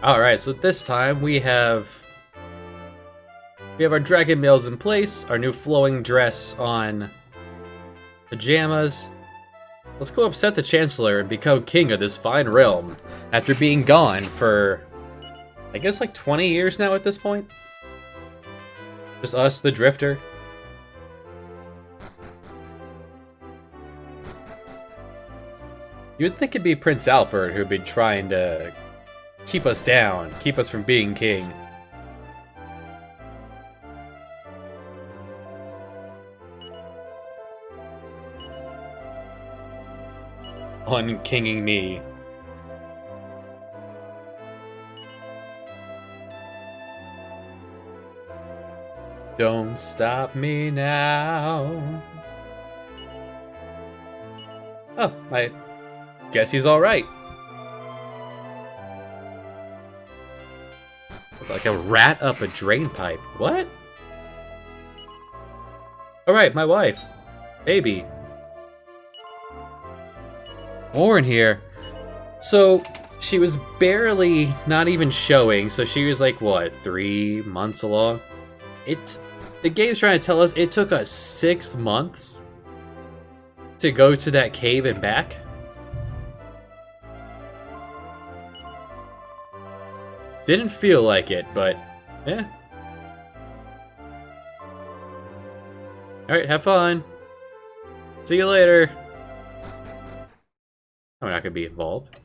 Alright, so this time we have our dragon mails in place, our new flowing dress on, pajamas. Let's go upset the Chancellor and become king of this fine realm after being gone for, I guess, like 20 years now at this point? Just us, the Drifter. You would think it'd be Prince Albert who'd be trying to keep us down, keep us from being king. Unkinging me. Don't stop me now. Oh, I guess he's alright. Like a rat up a drain pipe. What? Alright, my wife. Baby. Born here. So, she was barely not even showing, so she was like, what, 3 months along? The game's trying to tell us it took us 6 months to go to that cave and back? Didn't feel like it, but yeah. Alright, have fun. See you later. I'm not gonna be involved.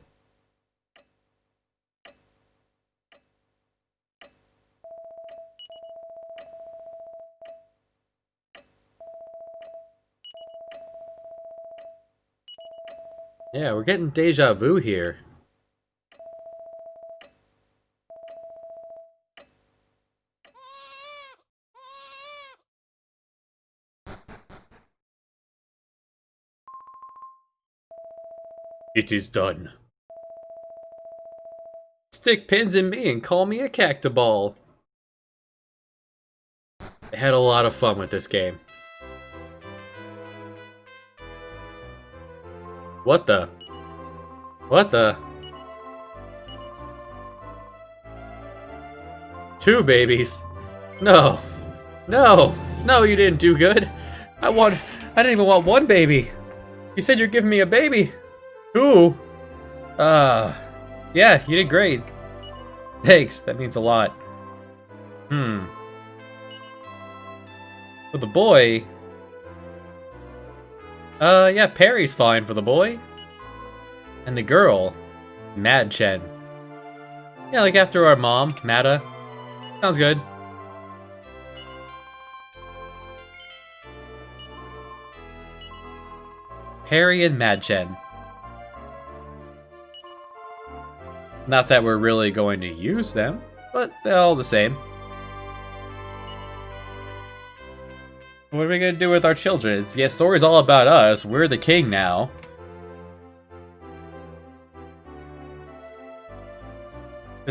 Yeah, we're getting deja vu here. It is done. Stick pins in me and call me a cactoball. I had a lot of fun with this game. What the? What the? 2 babies? No. No. No, you didn't do good. I didn't even want 1 baby. You said you're giving me a baby. 2? Yeah, you did great. Thanks, that means a lot. For the boy... yeah, Perry's fine for the boy. And the girl, Mad Chen. Yeah, like after our mom, Mata. Sounds good. Perry and Mad Chen. Not that we're really going to use them, but they're all the same. What are we gonna do with our children? The story's all about us. We're the king now.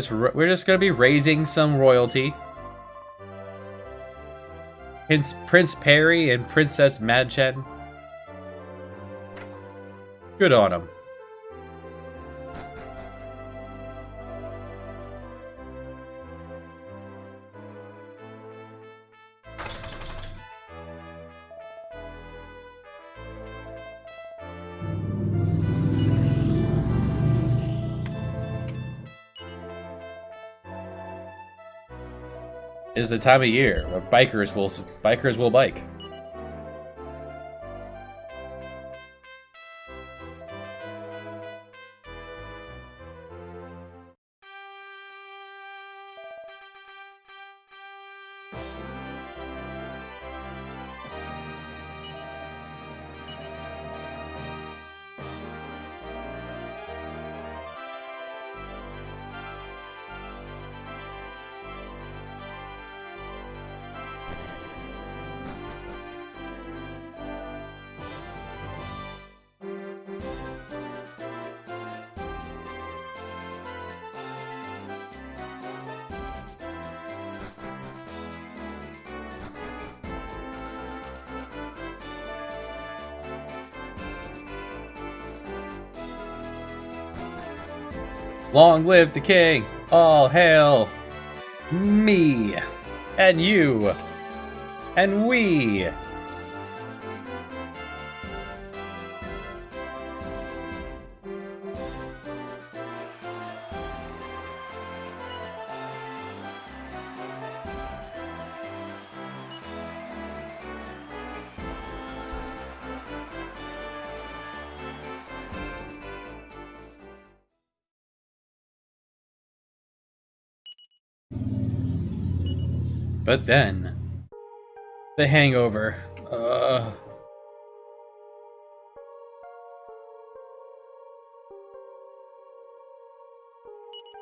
We're just gonna be raising some royalty. Prince Perry and Princess Madchen. Good on them. Is the time of year where bikers will bike. Long live the king! All hail me, and you, and we. But then, the hangover.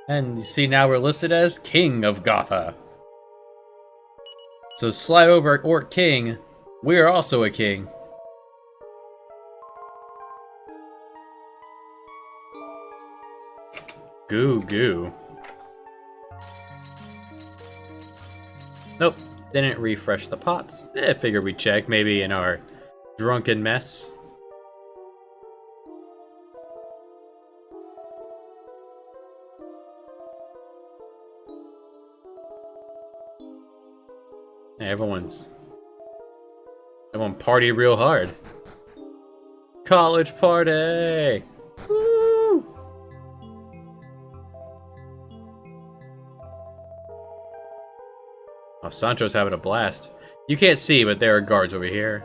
And you see, now we're listed as King of Gotha. So slide over, Orc King. We are also a king. Goo goo. Nope, didn't refresh the pots. Figured we'd check, maybe in our drunken mess. Yeah, everyone party real hard. College party! Woo! Oh, Sancho's having a blast. You can't see, but there are guards over here.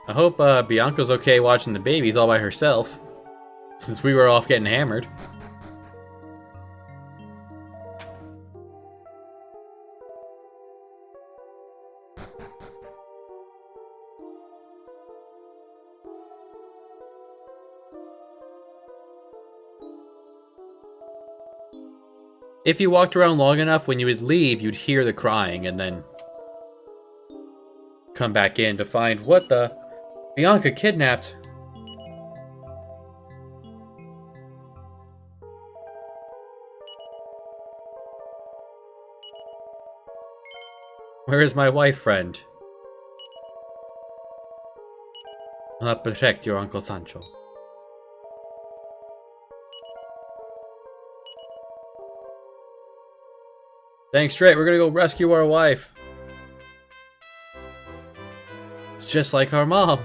I hope Bianca's okay watching the babies all by herself, since we were off getting hammered. If you walked around long enough, when you would leave, you'd hear the crying, and then come back in to find what the... Bianca kidnapped. Where is my wife friend? I'll protect your Uncle Sancho. Thanks, straight. We're gonna go rescue our wife. It's just like our mom.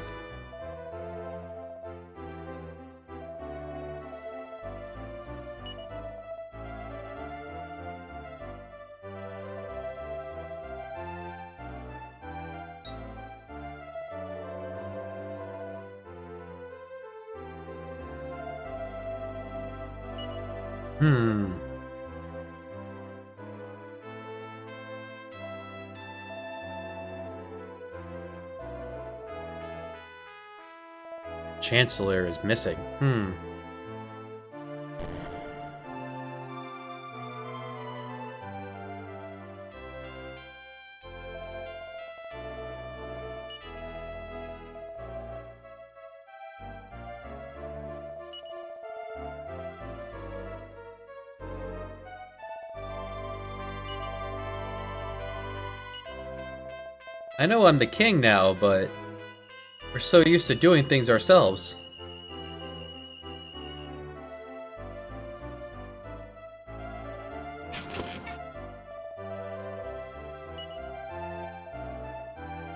Chancellor is missing. I know I'm the king now, but we're so used to doing things ourselves.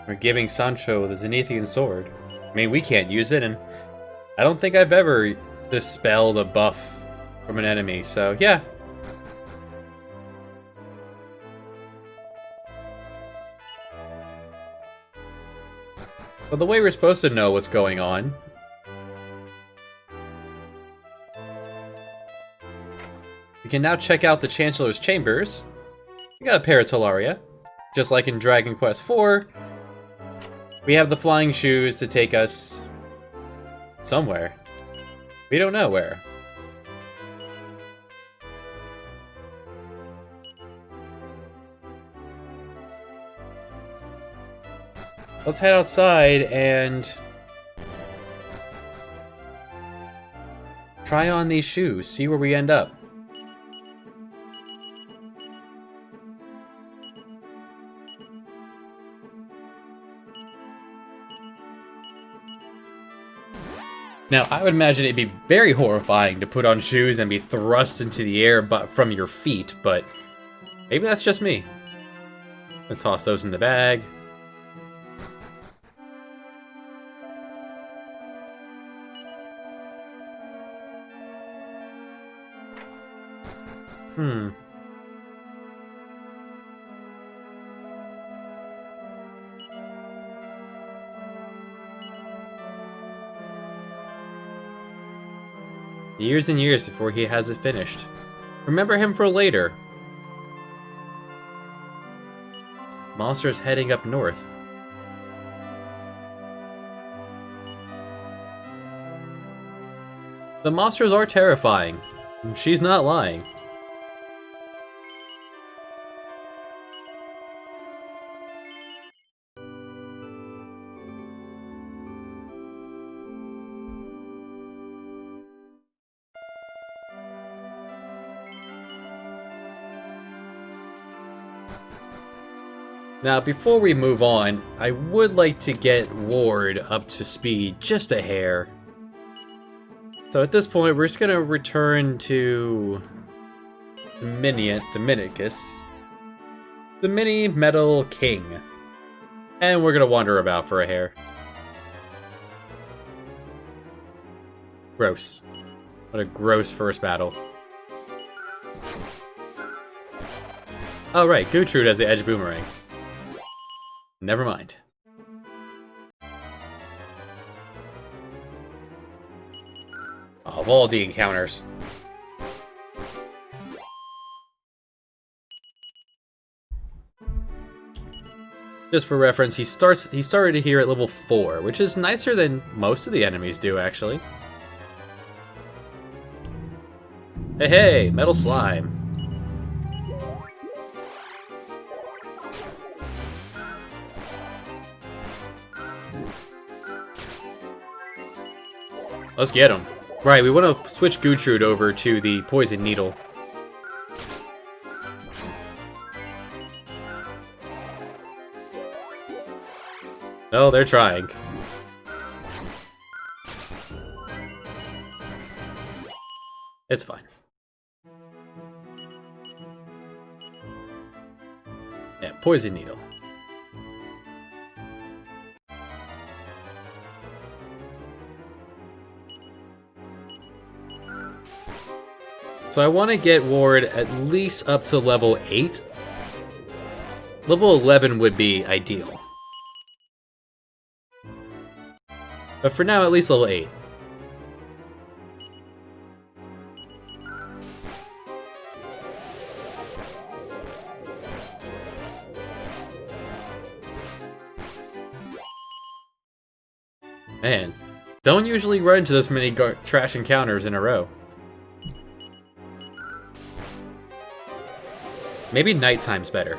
We're giving Sancho the Zenithian sword. I mean, we can't use it, and I don't think I've ever dispelled a buff from an enemy, so yeah. Well, the way we're supposed to know what's going on. We can now check out the Chancellor's chambers. We got a pair of Talaria. Just like in Dragon Quest IV, we have the flying shoes to take us somewhere. We don't know where. Let's head outside and try on these shoes, see where we end up. Now, I would imagine it'd be very horrifying to put on shoes and be thrust into the air but from your feet, but maybe that's just me. I'll toss those in the bag. Years and years before he has it finished. Remember him for later. Monsters heading up north. The monsters are terrifying. She's not lying. Now, before we move on, I would like to get Ward up to speed just a hair. So at this point, we're just gonna return to Dominicus, the Mini Metal King, and we're gonna wander about for a hair. Gross. What a gross first battle. Oh right, Gertrude has the edge boomerang. Never mind. Of all the encounters. Just for reference, he started here at level 4, which is nicer than most of the enemies do, actually. Hey, hey, metal slime. Let's get him. Right, we want to switch Gertrude over to the poison needle. Oh, they're trying. It's fine. Yeah, poison needle. So I want to get Ward at least up to level 8. Level 11 would be ideal. But for now, at least level 8. Man, don't usually run into this many trash encounters in a row. Maybe nighttime's better.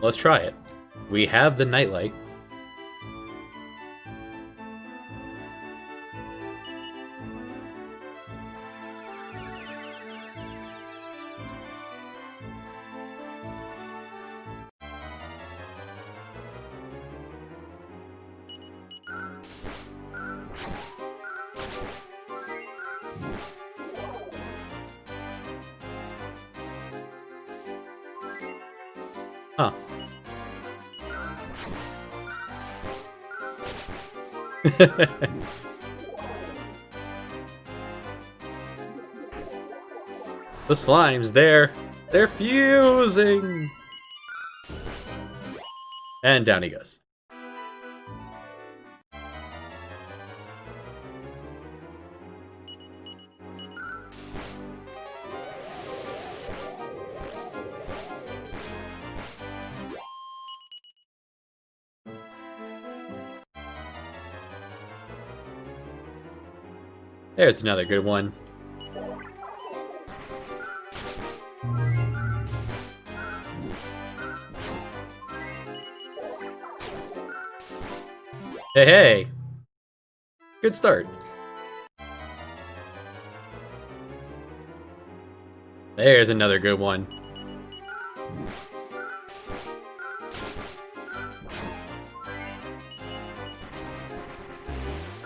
Let's try it. We have the nightlight. Huh. The slime's there. They're fusing. And down he goes. There's another good one. Hey, hey! Good start. There's another good one.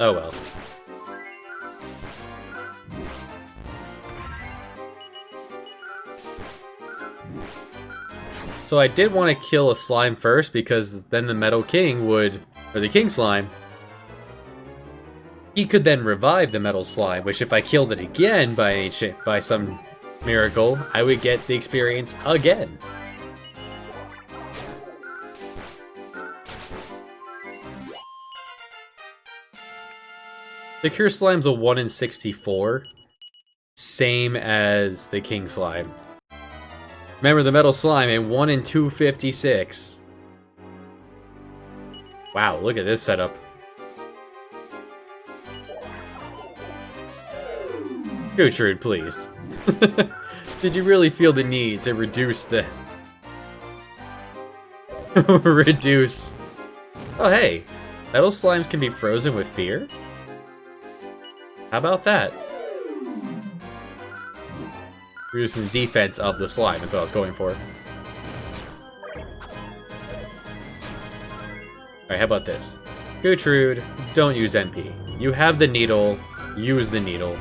Oh well. So I did want to kill a slime first, because then the Metal King would, or the King Slime, he could then revive the Metal Slime, which if I killed it again by some miracle, I would get the experience again. The Cure Slime's a 1 in 64, same as the King Slime. Remember the Metal Slime, a 1 in 256. Wow, look at this setup. Gertrude, please. Did you really feel the need to reduce the... reduce... Oh hey, Metal Slimes can be frozen with fear? How about that? Reducing the defense of the slime is what I was going for. Alright, how about this? Gertrude, don't use NP. You have the needle, use the needle.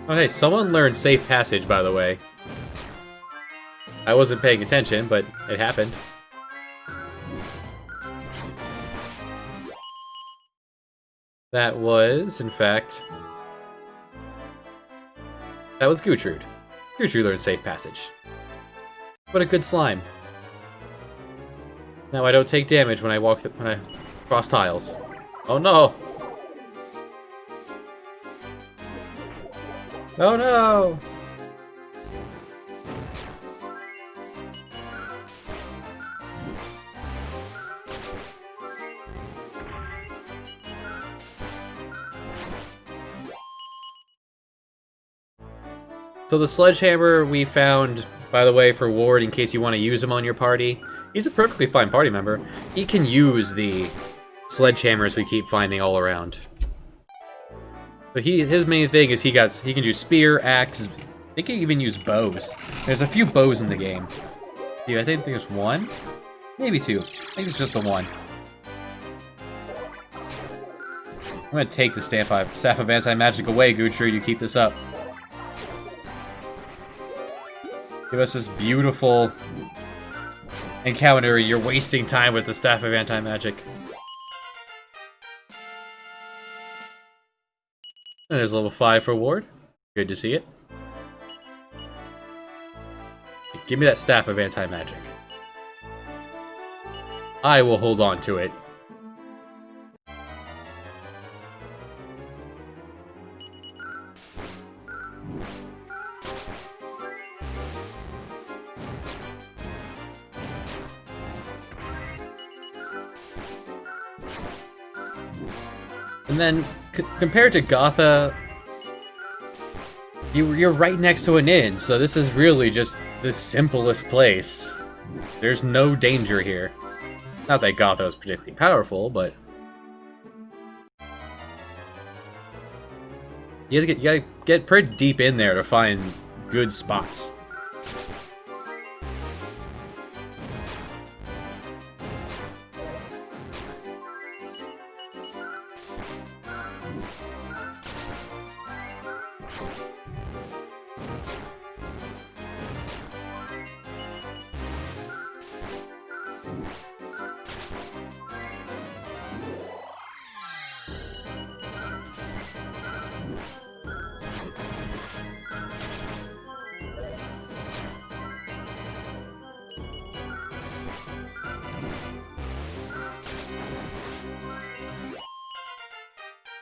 Oh hey, someone learned Safe Passage, by the way. I wasn't paying attention, but it happened. That was, in fact... that was Gertrude. Gertrude learned Safe Passage. What a good slime. Now I don't take damage when I cross tiles. Oh no! Oh no! So the sledgehammer we found, by the way, for Ward, in case you want to use him on your party. He's a perfectly fine party member. He can use the sledgehammers we keep finding all around. But his main thing is he can do spear, axe. He can even use bows. There's a few bows in the game. Yeah, I think there's one, maybe two. I think it's just the one. I'm gonna take the Staff of Anti-Magic away, Gertrude. You keep this up. Give us this beautiful encounter. You're wasting time with the Staff of Anti-Magic. And there's level 5 for Ward. Good to see it. Give me that Staff of Anti-Magic. I will hold on to it. And then, compared to Gotha, you're right next to an inn, so this is really just the simplest place. There's no danger here. Not that Gotha is particularly powerful, but... you gotta get pretty deep in there to find good spots.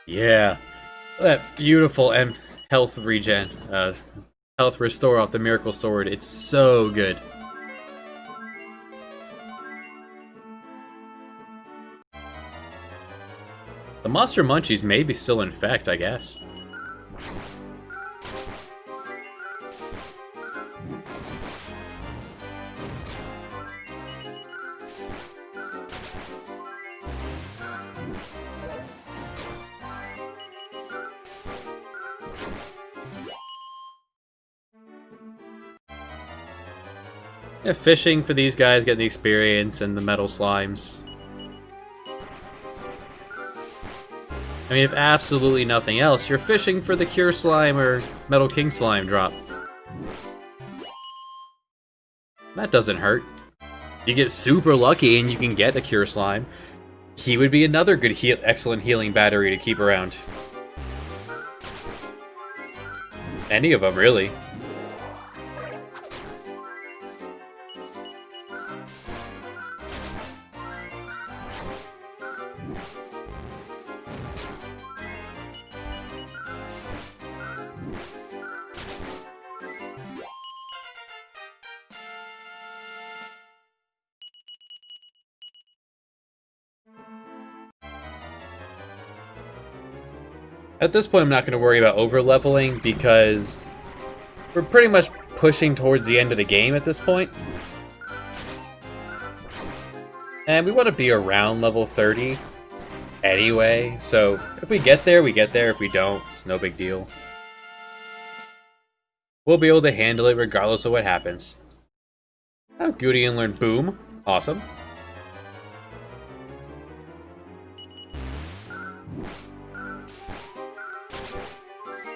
Yeah, that beautiful health regen, health restore off the Miracle Sword. It's so good. The Monster Munchies may be still in effect, I guess. Yeah, fishing for these guys, getting the experience, and the metal slimes. I mean, if absolutely nothing else, you're fishing for the Cure Slime or Metal King Slime drop. That doesn't hurt. You get super lucky and you can get a Cure Slime. He would be another good, excellent healing battery to keep around. Any of them, really. At this point, I'm not going to worry about over-leveling because we're pretty much pushing towards the end of the game at this point. And we want to be around level 30 anyway, so if we get there, we get there. If we don't, it's no big deal. We'll be able to handle it regardless of what happens. Oh, Gudeian learned Boom. Awesome.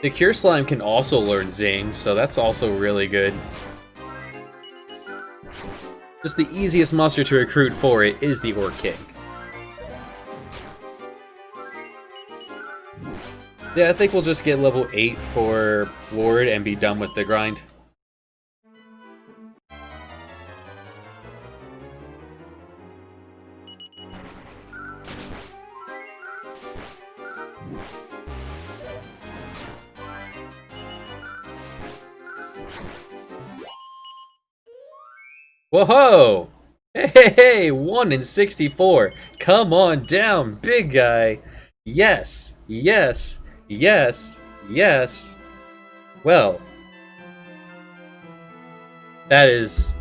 The Cure Slime can also learn Zing, so that's also really good. Just the easiest monster to recruit for it is the Orc King. Yeah, I think we'll just get level 8 for Lord and be done with the grind. Whoa! Hey, 1 in 64. Come on down, big guy. Yes, yes, yes, yes. Well, that is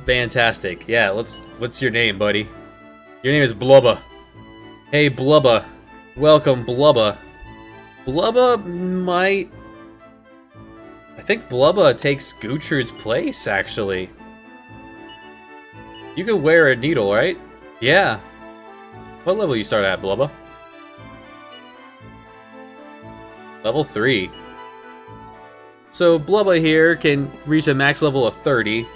fantastic. Yeah, what's your name, buddy? Your name is Blubba. Hey, Blubba. Welcome, Blubba. Blubba might... I think Blubba takes Gutrud's place, actually. You can wear a needle, right? Yeah. What level you start at, Blubba? Level 3. So Blubba here can reach a max level of 30.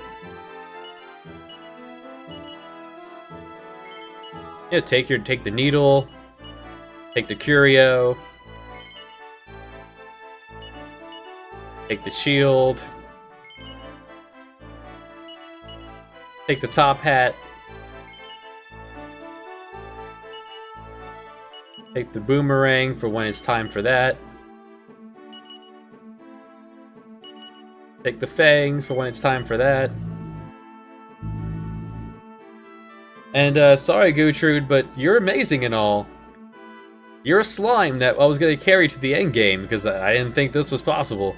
Yeah, take the needle, take the curio, take the shield, take the top hat, take the boomerang for when it's time for that, take the fangs for when it's time for that. And sorry Gutrud, but you're amazing and all. You're a slime that I was going to carry to the end game because I didn't think this was possible.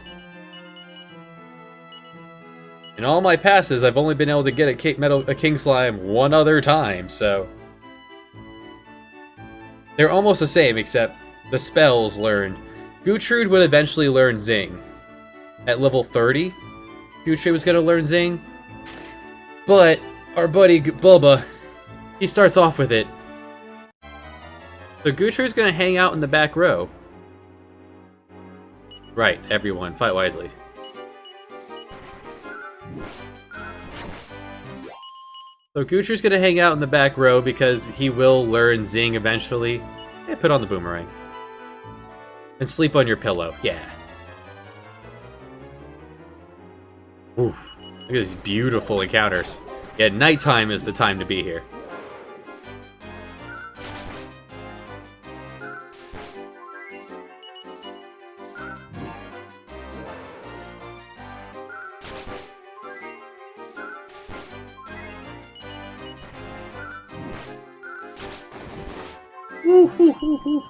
In all my passes, I've only been able to get a King Slime one other time, so... They're almost the same, except the spells learned. Gutrud would eventually learn Zing. At level 30, Gutrud was going to learn Zing. But our buddy Bulba, he starts off with it. So Gutrud's going to hang out in the back row. Right, everyone, fight wisely. So Gutrud's gonna hang out in the back row because he will learn Zing eventually. Yeah, put on the boomerang. And sleep on your pillow, yeah. Oof. Look at these beautiful encounters. Yeah, nighttime is the time to be here.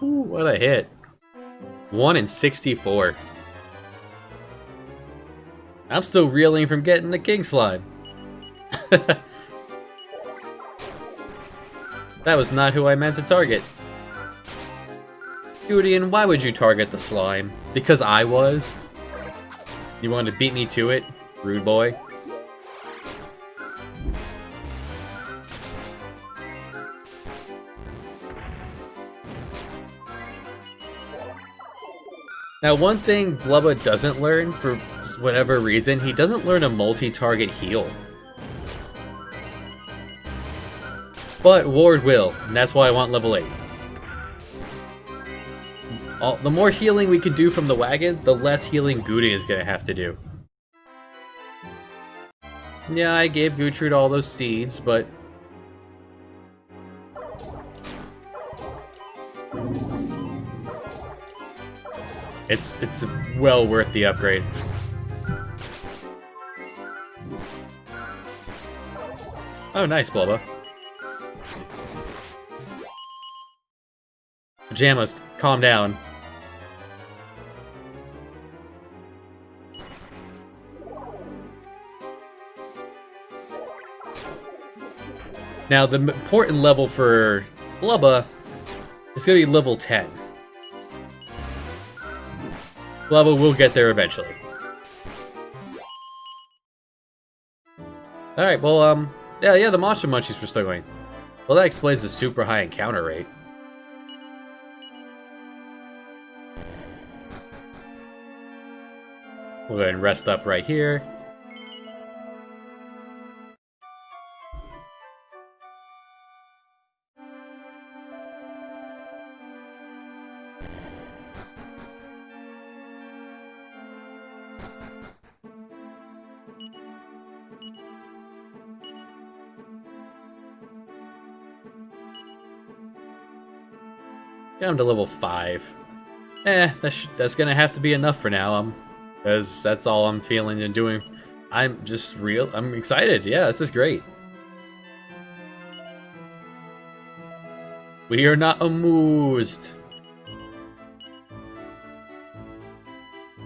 What a hit. 1 in 64. I'm still reeling from getting the King Slime. That was not who I meant to target. Gudeian, why would you target the slime? Because I was? You wanted to beat me to it? Rude boy. Now, one thing Blubba doesn't learn, for whatever reason, he doesn't learn a multi-target heal. But Ward will, and that's why I want level 8. The more healing we can do from the wagon, the less healing Goody is going to have to do. Yeah, I gave Gutrud all those seeds, but... It's well worth the upgrade. Oh, nice, Blubba. Pajamas, calm down. Now, the important level for Blubba is going to be level 10. Blubba will get there eventually. Alright, well, yeah, the Monster Munchies were struggling. Well, that explains the super high encounter rate. We'll go ahead and rest up right here. Got him to level 5. That's gonna have to be enough for now, because that's all I'm feeling and doing. I'm excited. Yeah, this is great. We are not amused.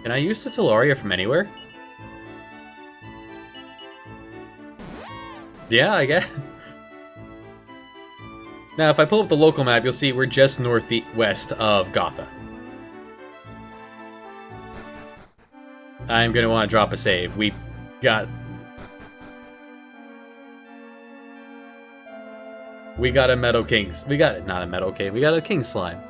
Can I use the Talaria from anywhere? Yeah, I guess. Now, if I pull up the local map, you'll see we're just northwest of Gotha. I'm gonna want to drop a save. We got a Meadow King's. Not a Meadow King. We got a King Slime.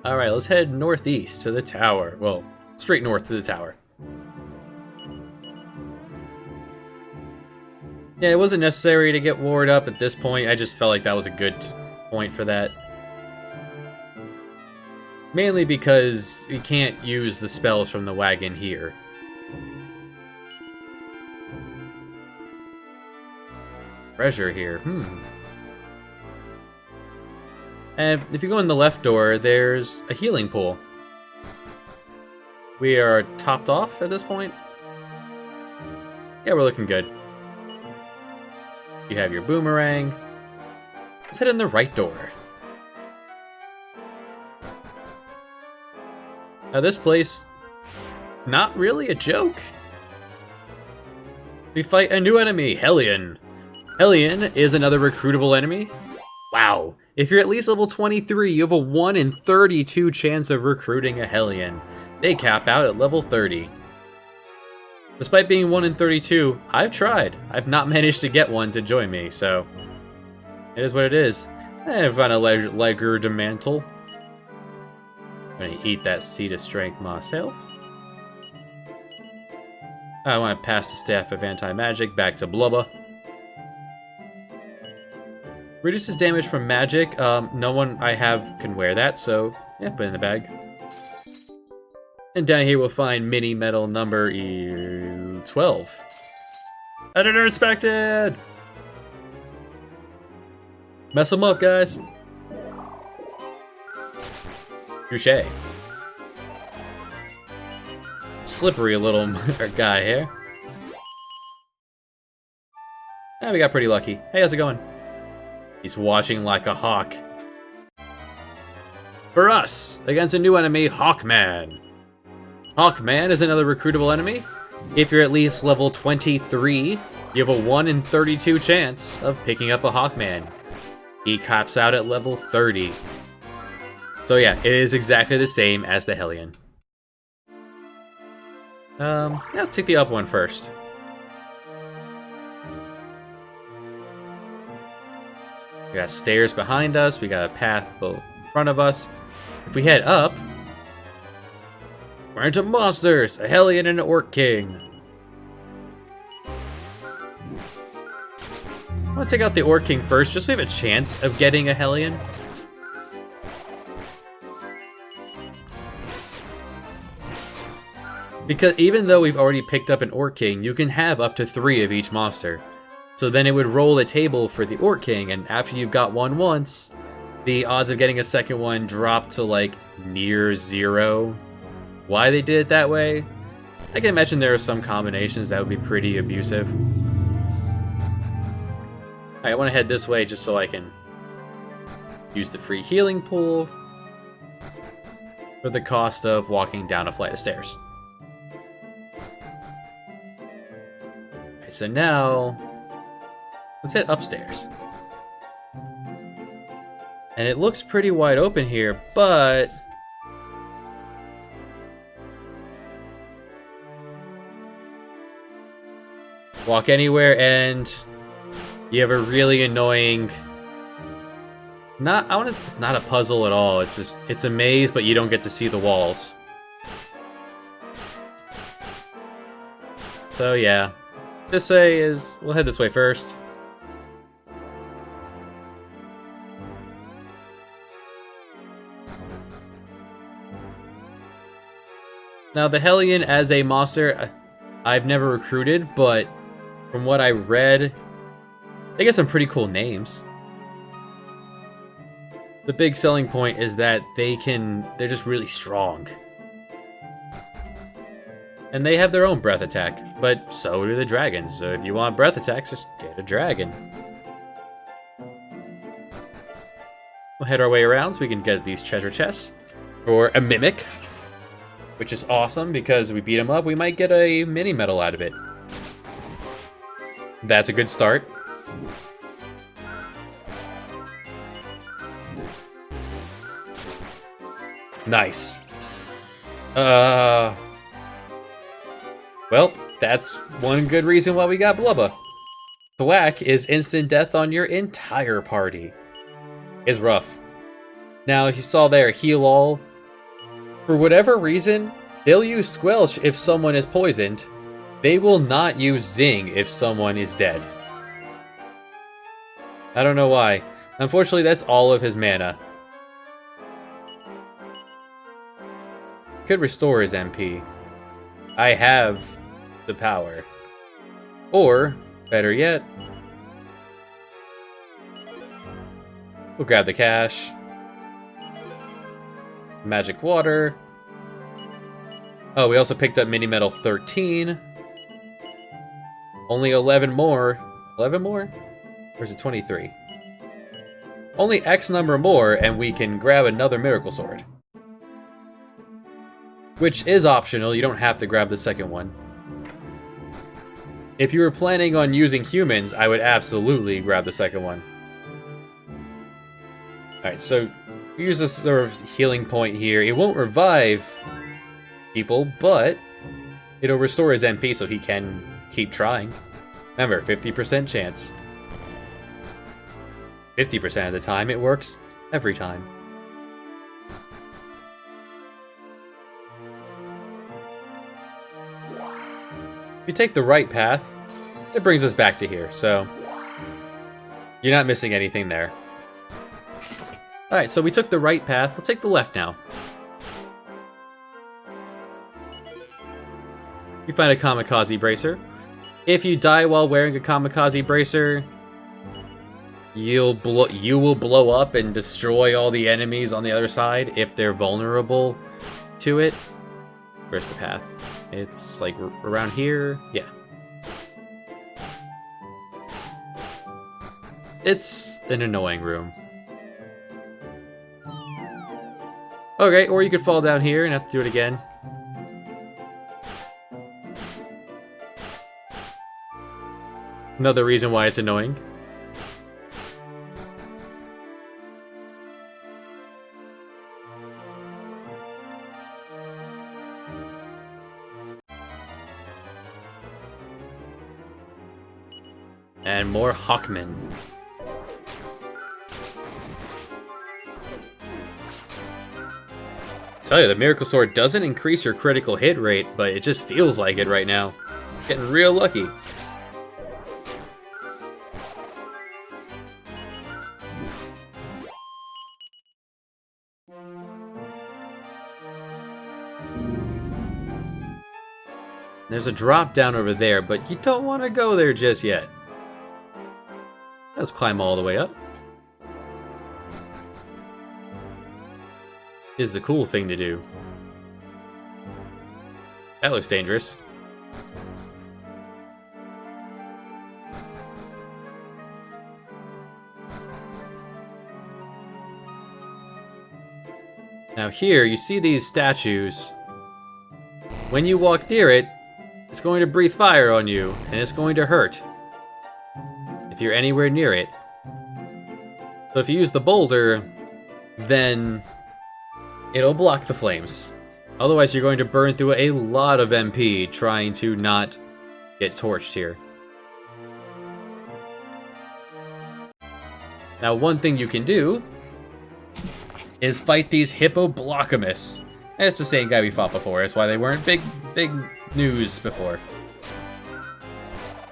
Alright, let's head northeast to the tower. Well, straight north to the tower. Yeah, it wasn't necessary to get Ward up at this point. I just felt like that was a good point for that. Mainly because we can't use the spells from the wagon here. Treasure here, And if you go in the left door, there's a healing pool. We are topped off at this point. Yeah, we're looking good. You have your boomerang. Let's head in the right door. Now this place, not really a joke. We fight a new enemy, Hellion. Hellion is another recruitable enemy. Wow. If you're at least level 23, you have a 1 in 32 chance of recruiting a Hellion. They cap out at level 30. Despite being 1 in 32, I've tried. I've not managed to get one to join me, so... it is what it is. I found a Legger de Mantle. I'm gonna eat that Seed of Strength myself. I want to pass the Staff of Anti-Magic back to Blubba. Reduces damage from magic. No one I have can wear that, so yeah, put it in the bag. And down here we'll find mini metal number 12. Editor inspected! Mess them up, guys. Touché. Slippery little guy here. And we got pretty lucky. Hey, how's it going? He's watching like a hawk. For us, against a new enemy, Hawkman. Hawkman is another recruitable enemy. If you're at least level 23, You have a 1 in 32 chance of picking up a Hawkman. He caps out at level 30. So yeah, it is exactly the same as the Hellion. Let's take the up one first. We got stairs behind us, we got a path in front of us. If we head up, we're into monsters! A Hellion and an Orc King. I'm gonna take out the Orc King first, just so we have a chance of getting a Hellion. Because even though we've already picked up an Orc King, you can have up to 3 of each monster. So then it would roll a table for the Orc King, and after you've got one once, the odds of getting a second one drop to like near 0. Why they did it that way? I can imagine there are some combinations that would be pretty abusive. I want to head this way just so I can use the free healing pool for the cost of walking down a flight of stairs. Okay, so now let's head upstairs. And it looks pretty wide open here, but walk anywhere and you have a really annoying it's not a puzzle at all. It's a maze, but you don't get to see the walls. So yeah. We'll head this way first. Now the Hellion as a monster, I've never recruited, but from what I read, they get some pretty cool names. The big selling point is that they're just really strong. And they have their own breath attack, but so do the dragons. So if you want breath attacks, just get a dragon. We'll head our way around so we can get these treasure chests for a Mimic, which is awesome because we beat him up, we might get a mini medal out of it. That's a good start. Nice. Well, that's one good reason why we got Blubba. Thwack is instant death on your entire party. Is rough. Now, you saw there, heal all. For whatever reason, they'll use Squelch if someone is poisoned. They will not use Zing if someone is dead. I don't know why. Unfortunately, that's all of his mana. Could restore his MP. I have the power. Or, better yet, we'll grab the cash. Magic water. Oh, we also picked up mini medal 13. Only 11 more. 11 more? Or is it 23? Only X number more, and we can grab another Miracle Sword. Which is optional, you don't have to grab the second one. If you were planning on using humans, I would absolutely grab the second one. Alright, so we use this sort of healing point here. It won't revive people, but it'll restore his MP so he can keep trying. Remember, 50% chance. 50% of the time, it works every time. If you take the right path, it brings us back to here, so you're not missing anything there. Alright, so we took the right path. Let's take the left now. You find a Kamikaze Bracer. If you die while wearing a Kamikaze Bracer, you will blow up and destroy all the enemies on the other side if they're vulnerable to it. Where's the path? It's like around here. Yeah. It's an annoying room. Okay, or you could fall down here and have to do it again. Another reason why it's annoying. And more Hawkmen. Tell you, the Miracle Sword doesn't increase your critical hit rate, but it just feels like it right now. Getting real lucky. There's a drop down over there, but you don't want to go there just yet. Let's climb all the way up. Is the cool thing to do. That looks dangerous. Now here, you see these statues. When you walk near it, it's going to breathe fire on you, and it's going to hurt if you're anywhere near it. So if you use the boulder, then it'll block the flames. Otherwise, you're going to burn through a lot of MP trying to not get torched here. Now, one thing you can do is fight these Hippoblockamus. And it's the same guy we fought before. That's why they weren't big news before.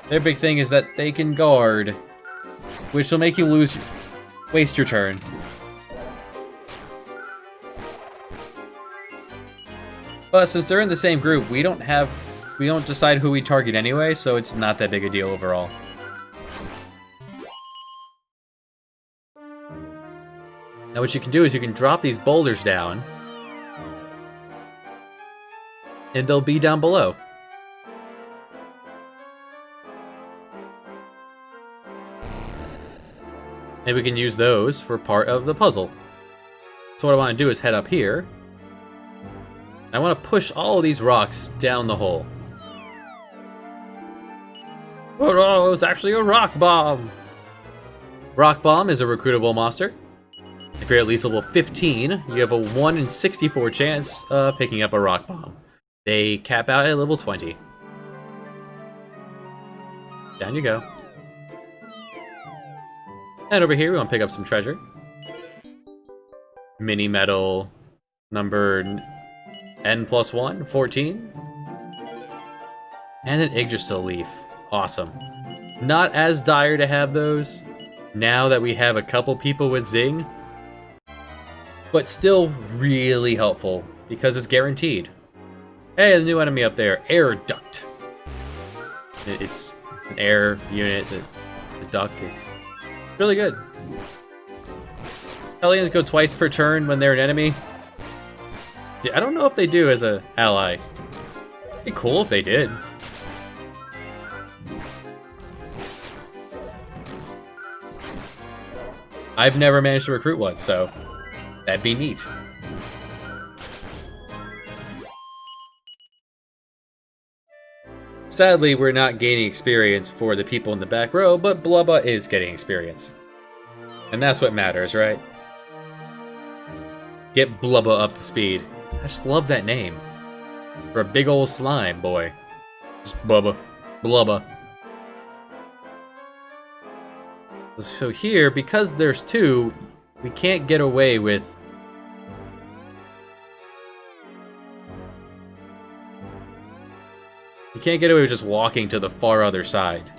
Their big thing is that they can guard, which will make you waste your turn. But since they're in the same group, we don't decide who we target anyway, so it's not that big a deal overall. Now what you can do is you can drop these boulders down, and they'll be down below. And we can use those for part of the puzzle. So what I want to do is head up here. I want to push all of these rocks down the hole. Oh, it was actually a rock bomb! Rock bomb is a recruitable monster. If you're at least level 15, you have a 1 in 64 chance of picking up a rock bomb. They cap out at level 20. Down you go. And over here, we want to pick up some treasure. Mini medal number N+1, 14. And an Yggdrasil leaf. Awesome. Not as dire to have those now that we have a couple people with Zing, but still really helpful because it's guaranteed. Hey, the new enemy up there, Air Duct. It's an air unit. The duck is really good. Hellions go twice per turn when they're an enemy. I don't know if they do as an ally. It'd be cool if they did. I've never managed to recruit one, so that'd be neat. Sadly, we're not gaining experience for the people in the back row, but Blubba is getting experience. And that's what matters, right? Get Blubba up to speed. I just love that name. For a big old slime, boy. Just Blubba. Blubba. So here, because there's two, we can't get away with... You can't get away with just walking to the far other side.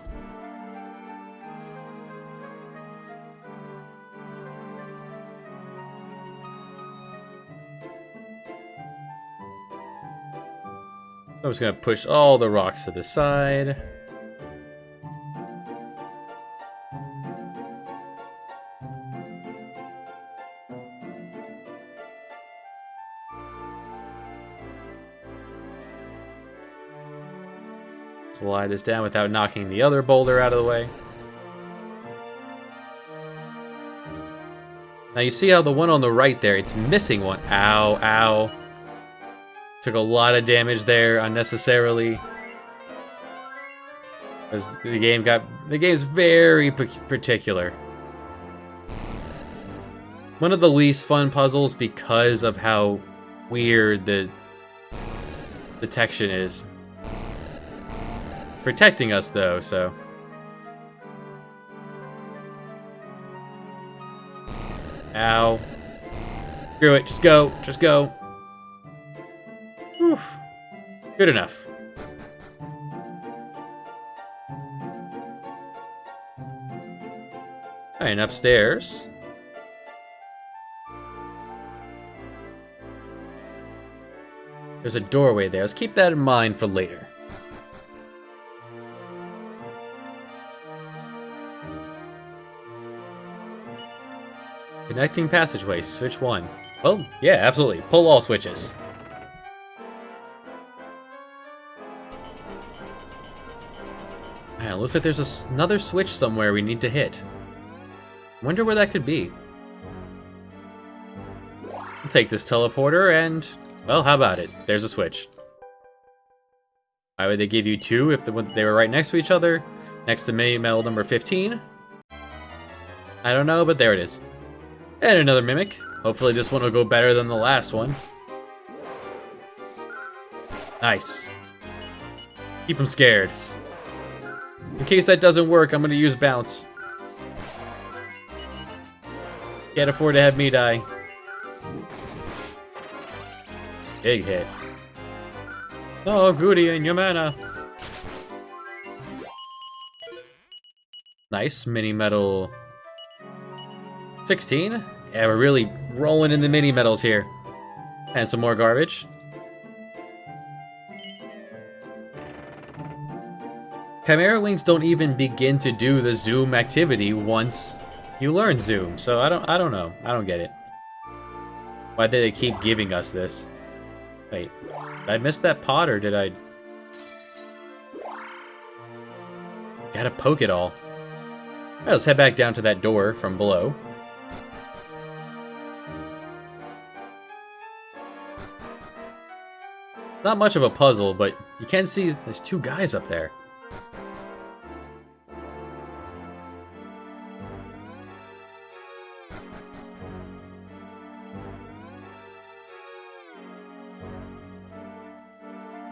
I'm just gonna push all the rocks to the side. Slide this down without knocking the other boulder out of the way. Now you see how the one on the right there, it's missing one. Ow, ow. Took a lot of damage there unnecessarily. Because the game's very particular. One of the least fun puzzles because of how weird the detection is. It's protecting us though, so. Ow. Screw it, just go, just go. Whew. Good enough. Alright, and upstairs. There's a doorway there. Let's keep that in mind for later. Connecting passageways. Switch one. Oh, yeah, absolutely. Pull all switches. Man, looks like there's another switch somewhere we need to hit. Wonder where that could be. I'll take this teleporter and... well, how about it? There's a switch. Why would they give you two if they were right next to each other? Next to mini medal number 15? I don't know, but there it is. And another mimic. Hopefully this one will go better than the last one. Nice. Keep him scared. In case that doesn't work, I'm gonna use bounce. Can't afford to have me die. Big hit. Oh, goody, and your mana. Nice, mini medal 16. Yeah, we're really rolling in the mini medals here. And some more garbage. Chimera Wings don't even begin to do the zoom activity once you learn zoom, so I don't know. I don't get it. Why do they keep giving us this? Wait, did I miss that pot or did I... Gotta poke it all. Alright, let's head back down to that door from below. Not much of a puzzle, but you can see there's two guys up there.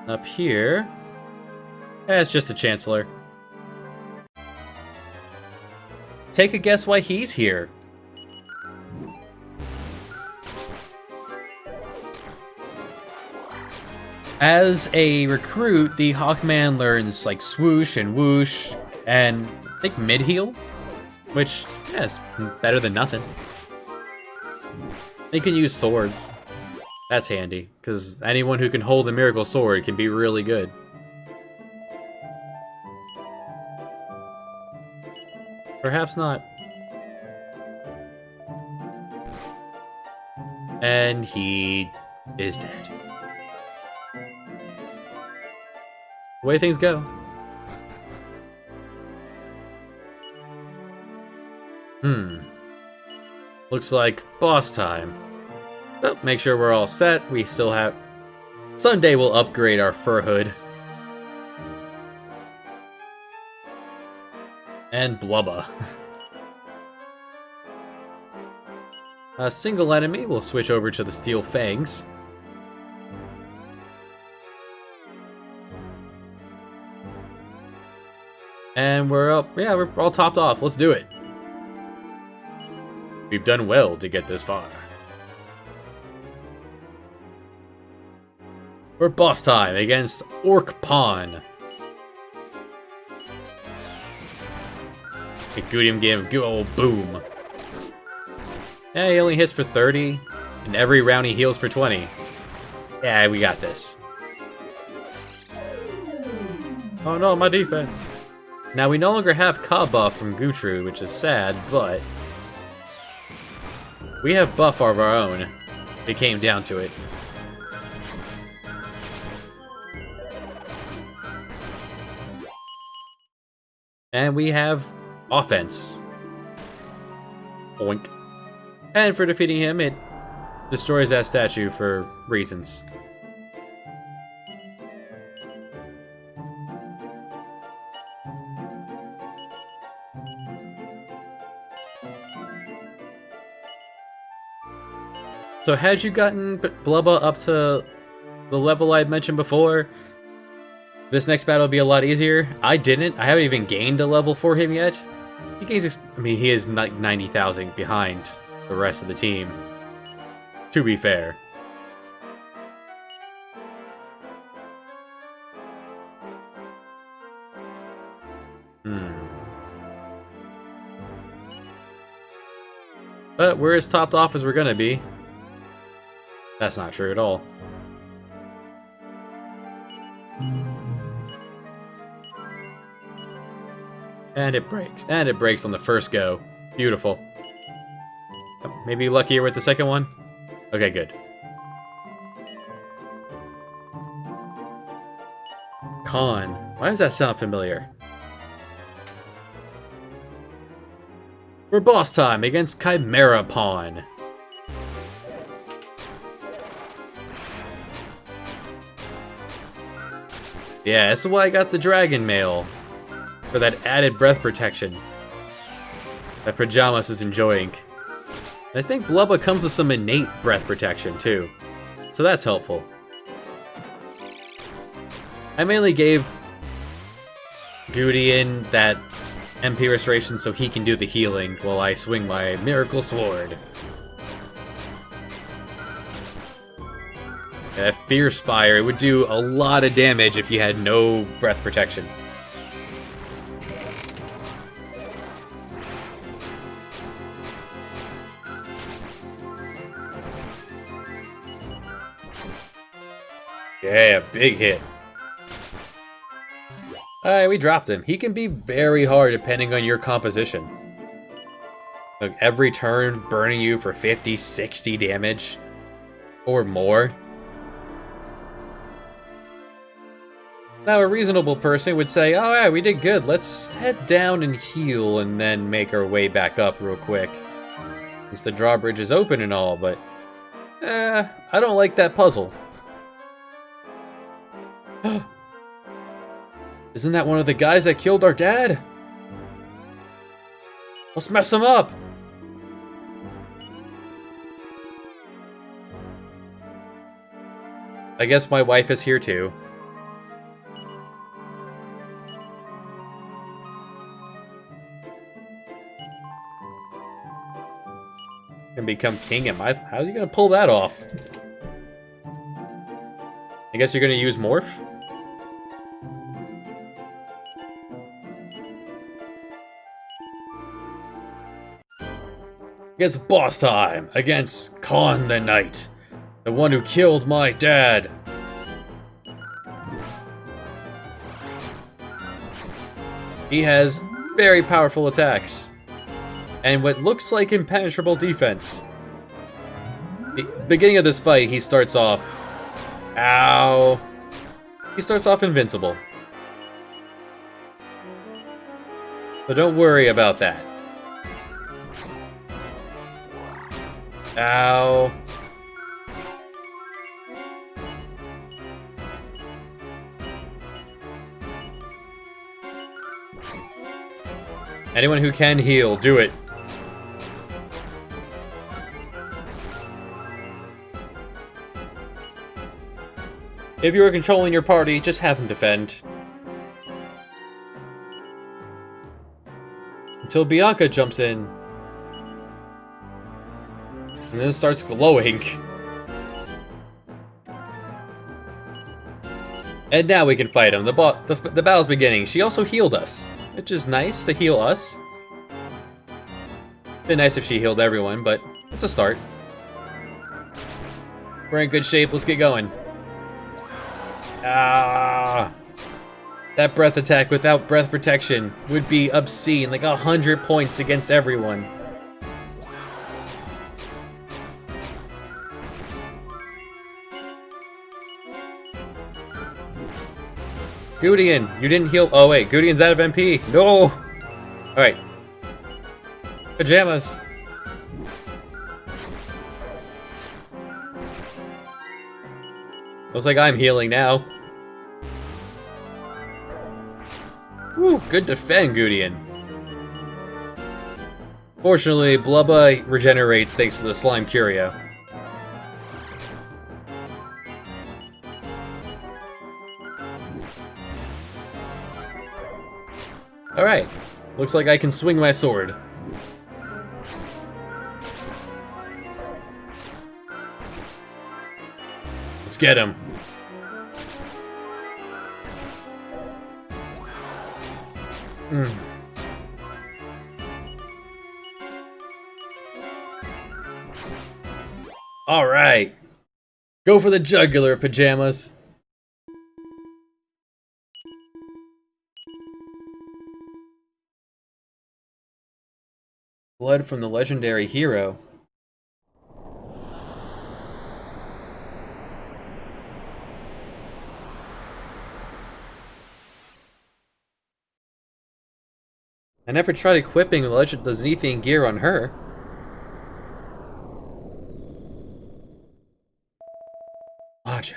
Up here... it's just a Chancellor. Take a guess why he's here. As a recruit, the Hawkman learns like swoosh and whoosh and I think mid-heal, which is better than nothing. He can use swords. That's handy, because anyone who can hold a miracle sword can be really good. Perhaps not. And he is dead. The way things go. Looks like boss time. Oh, make sure we're all set. We still have... Someday we'll upgrade our fur hood. And blubba. A single enemy, we'll switch over to the steel fangs. And we're up, yeah, we're all topped off. Let's do it. We've done well to get this far. We're boss time against Orc Pawn. A Goodium game, go boom. Yeah, he only hits for 30, and every round he heals for 20. Yeah, we got this. Oh no, my defense. Now we no longer have Ka buff from Gutru, which is sad, but we have buff of our own. It came down to it. And we have offense. Oink. And for defeating him, it destroys that statue for reasons. So had you gotten Blubba up to the level I had mentioned before, this next battle would be a lot easier. I didn't. I haven't even gained a level for him yet. He gains, I mean, he is 90,000 behind the rest of the team, to be fair. But we're as topped off as we're gonna be. That's not true at all. And it breaks. And it breaks on the first go. Beautiful. Maybe luckier with the second one? Okay, good. Con. Why does that sound familiar? For boss time against Chimera Pawn. Yeah, this is why I got the Dragon Mail. For that added breath protection that Pajamas is enjoying. And I think Blubba comes with some innate breath protection too. So that's helpful. I mainly gave Gudien that MP restoration so he can do the healing while I swing my Miracle Sword. That Fierce Fire, it would do a lot of damage if you had no breath protection. Yeah, big hit. Alright, we dropped him. He can be very hard depending on your composition. Like every turn burning you for 50, 60 damage. Or more. Now a reasonable person would say, oh yeah, we did good. Let's head down and heal and then make our way back up real quick. Since the drawbridge is open and all, but... I don't like that puzzle. Isn't that one of the guys that killed our dad? Let's mess him up! I guess my wife is here too. Can become king in my... How's he gonna pull that off? I guess you're gonna use Morph? It's boss time against Khan the Knight, the one who killed my dad. He has very powerful attacks and what looks like impenetrable defense. The beginning of this fight, he starts off... Ow. He starts off invincible. So don't worry about that. Ow. Anyone who can heal, do it. If you are controlling your party, just have him defend. Until Bianca jumps in. And then it starts glowing. And now we can fight him. The battle's beginning. She also healed us, which is nice to heal us. Been nice if she healed everyone, but it's a start. We're in good shape. Let's get going. Ah, that breath attack without breath protection would be obscene, like 100 points against everyone. Gudien, you didn't heal. Oh wait, Gudien's out of MP. No. All right. Pajamas. Looks like I'm healing now. Woo, good defend, Gudien. Fortunately, Blubba regenerates thanks to the Slime Curio. Alright. Looks like I can swing my sword. Let's get him. Alright. Go for the jugular, Pajamas. Blood from the legendary hero. I never tried equipping the Zenithian gear on her. Aja.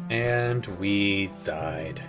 And we died.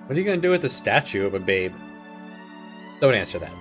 What are you gonna do with the statue of a babe? Don't answer that.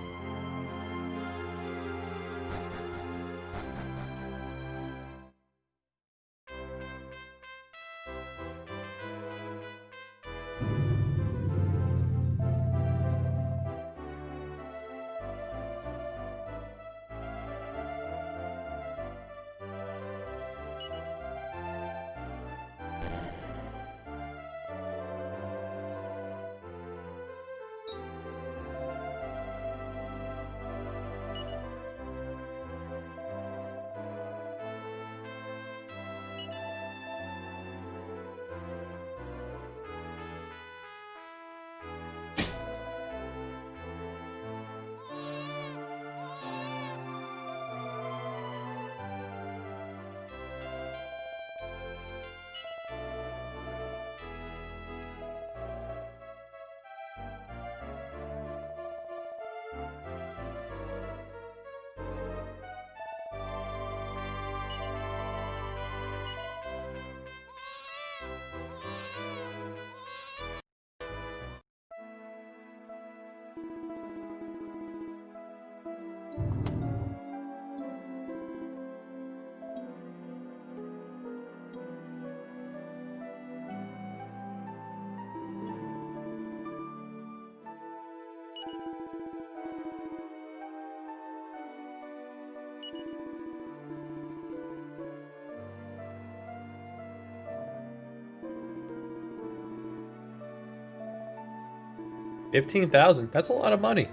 $15,000. That's a lot of money.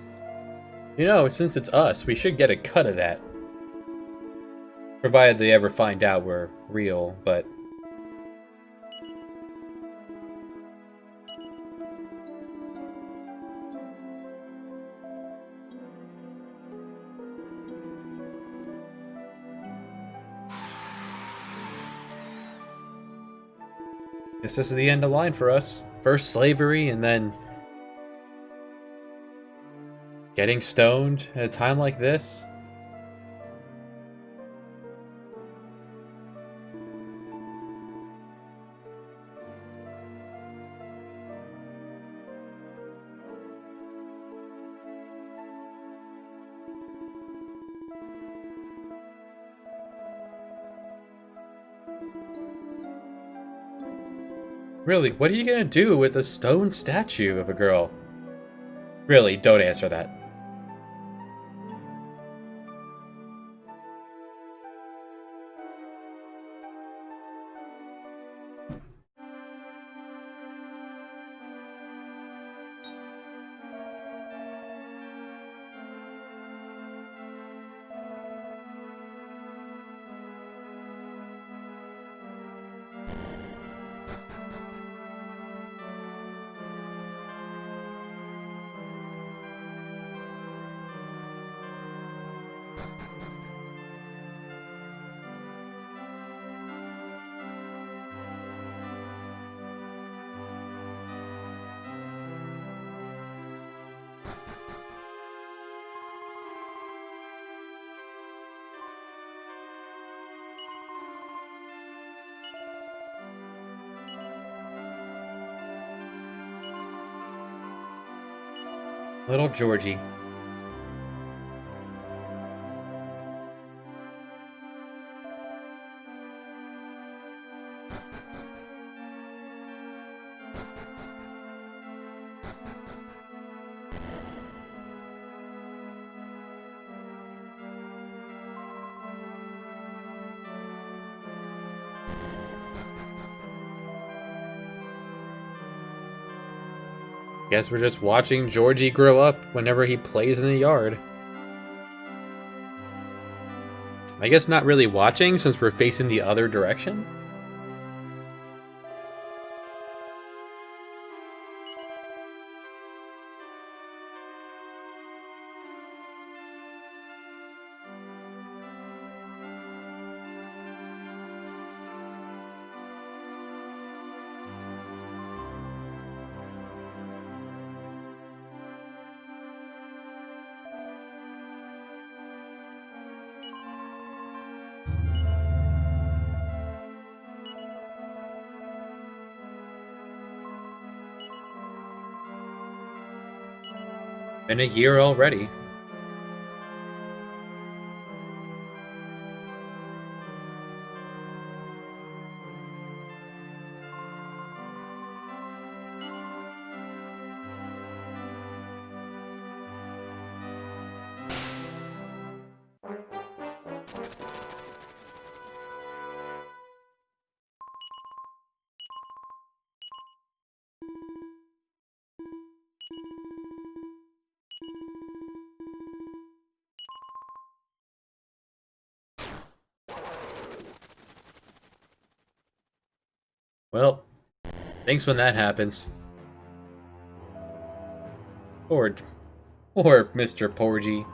You know, since it's us, we should get a cut of that. Provided they ever find out we're real, but... guess this is the end of the line for us. First slavery, and then... getting stoned at a time like this? Really, what are you gonna do with a stone statue of a girl? Really, don't answer that. Little Georgie. Guess we're just watching Georgie grow up whenever he plays in the yard. I guess not really watching since we're facing the other direction. Been a year already. Well, thanks when that happens. Or Mr. Porgy.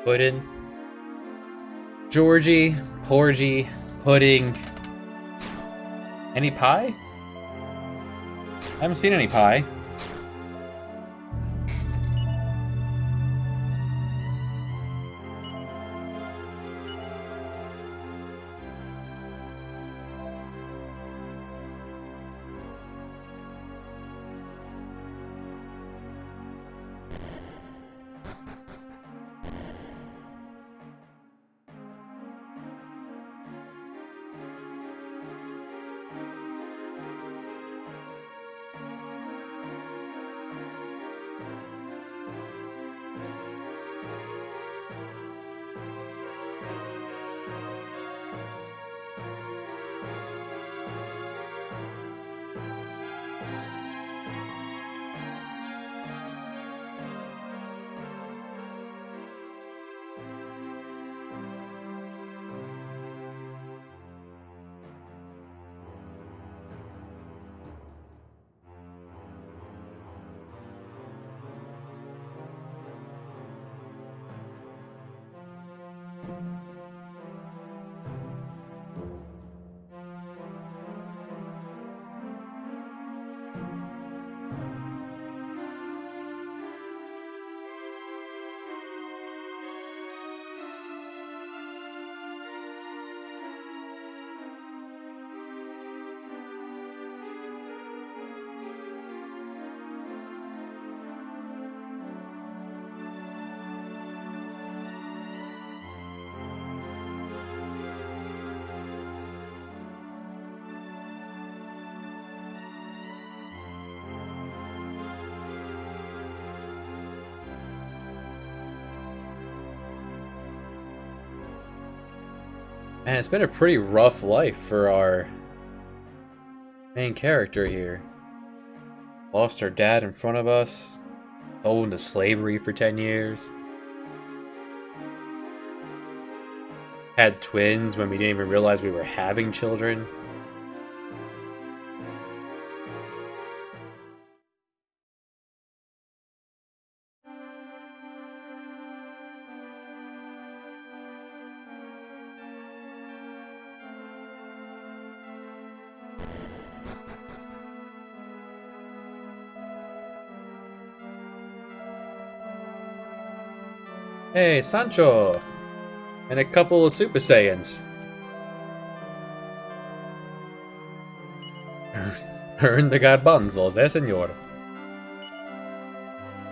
Puddin'. Georgie, Porgy, pudding. Any pie? I haven't seen any pie. Man, it's been a pretty rough life for our main character here. Lost our dad in front of us, sold into slavery for 10 years. Had twins when we didn't even realize we were having children. Hey, Sancho! And a couple of Super Saiyans. Earn the garbanzos, señor?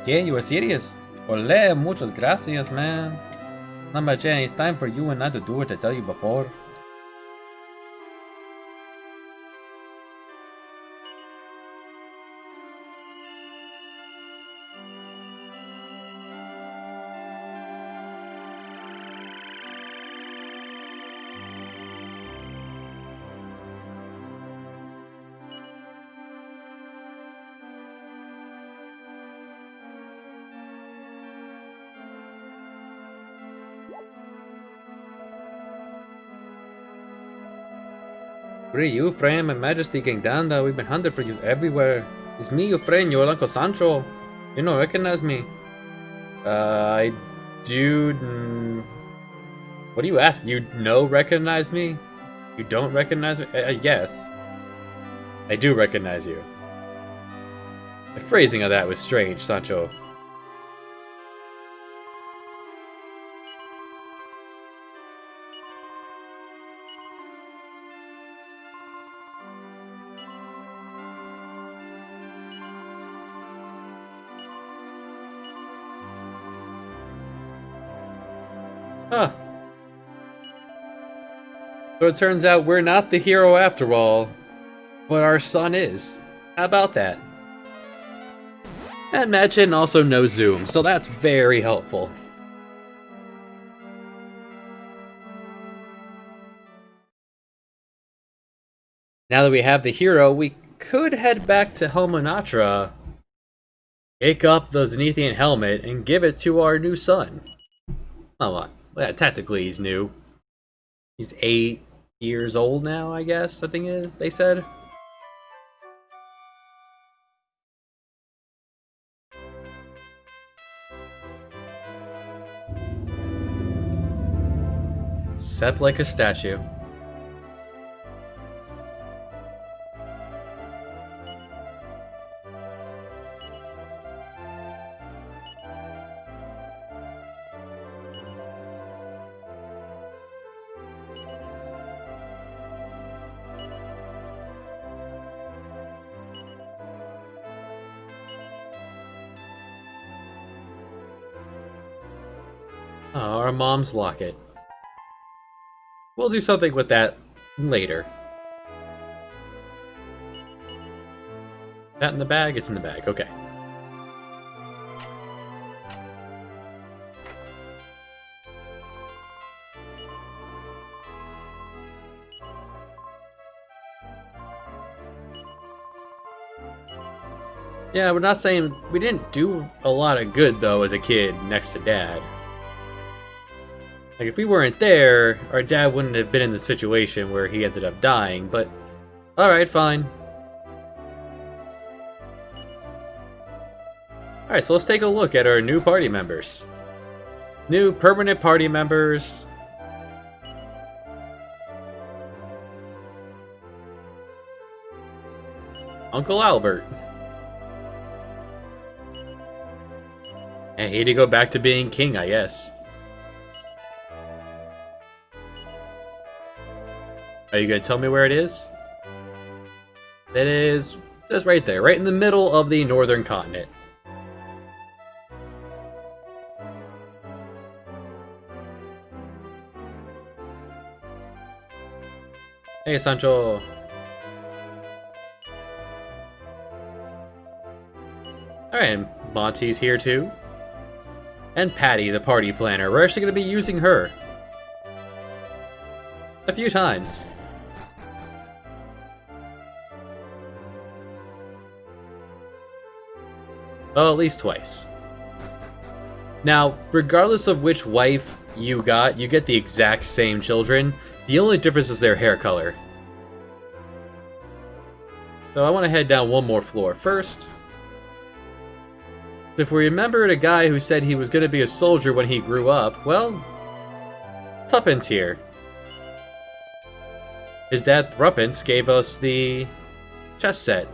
Yeah, you are serious? Ole, muchas gracias, man. Number Jen, it's time for you and I to do what I tell you before. Free you, friend, my majesty King Danda, we've been hunting for you everywhere. It's me, your friend, your Uncle Sancho. You don't recognize me? I do... What do you ask? You recognize me? You don't recognize me? Yes. I do recognize you. The phrasing of that was strange, Sancho. Huh. So it turns out we're not the hero after all, but our son is. How about that? And Machin also knows Zoom, so that's very helpful. Now that we have the hero, we could head back to Helmanatra, pick up the Zenithian helmet, and give it to our new son. Oh, well, technically he's new. He's 8 years old now, I guess, I think they said. Set like a statue. Oh, our mom's locket. We'll do something with that later. That in the bag? It's in the bag, okay. Yeah, we're not saying we didn't do a lot of good though as a kid next to Dad. Like if we weren't there, our dad wouldn't have been in the situation where he ended up dying, but alright, fine. Alright, so let's take a look at our new party members. New permanent party members. Uncle Albert. And he had to go back to being king, I guess. Are you gonna tell me where it is? It is just right there, right in the middle of the northern continent. Hey, Sancho. Alright, Monty's here too. And Patty, the party planner. We're actually going to be using her. A few times. Well, at least twice. Now, regardless of which wife you get the exact same children. The only difference is their hair color. So I want to head down one more floor first. If we remember the guy who said he was going to be a soldier when he grew up, well, Tuppence here. His dad Thruppence gave us the chess set.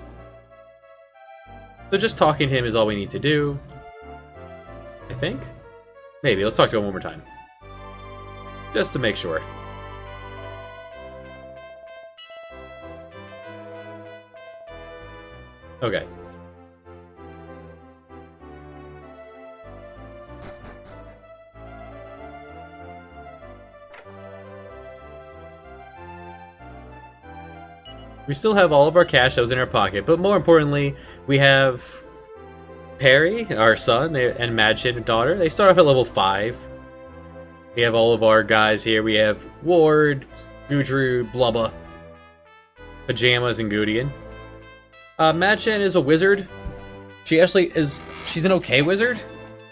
So just talking to him is all we need to do. I think? Maybe. Let's talk to him one more time. Just to make sure. Okay. We still have all of our cash that was in our pocket, but more importantly, we have Perry, our son, and Madchin, daughter. They start off at level 5. We have all of our guys here. We have Ward, Gudrun, Blubba, Pajamas, and Gudian. Madchin is a wizard. She actually is... She's an okay wizard.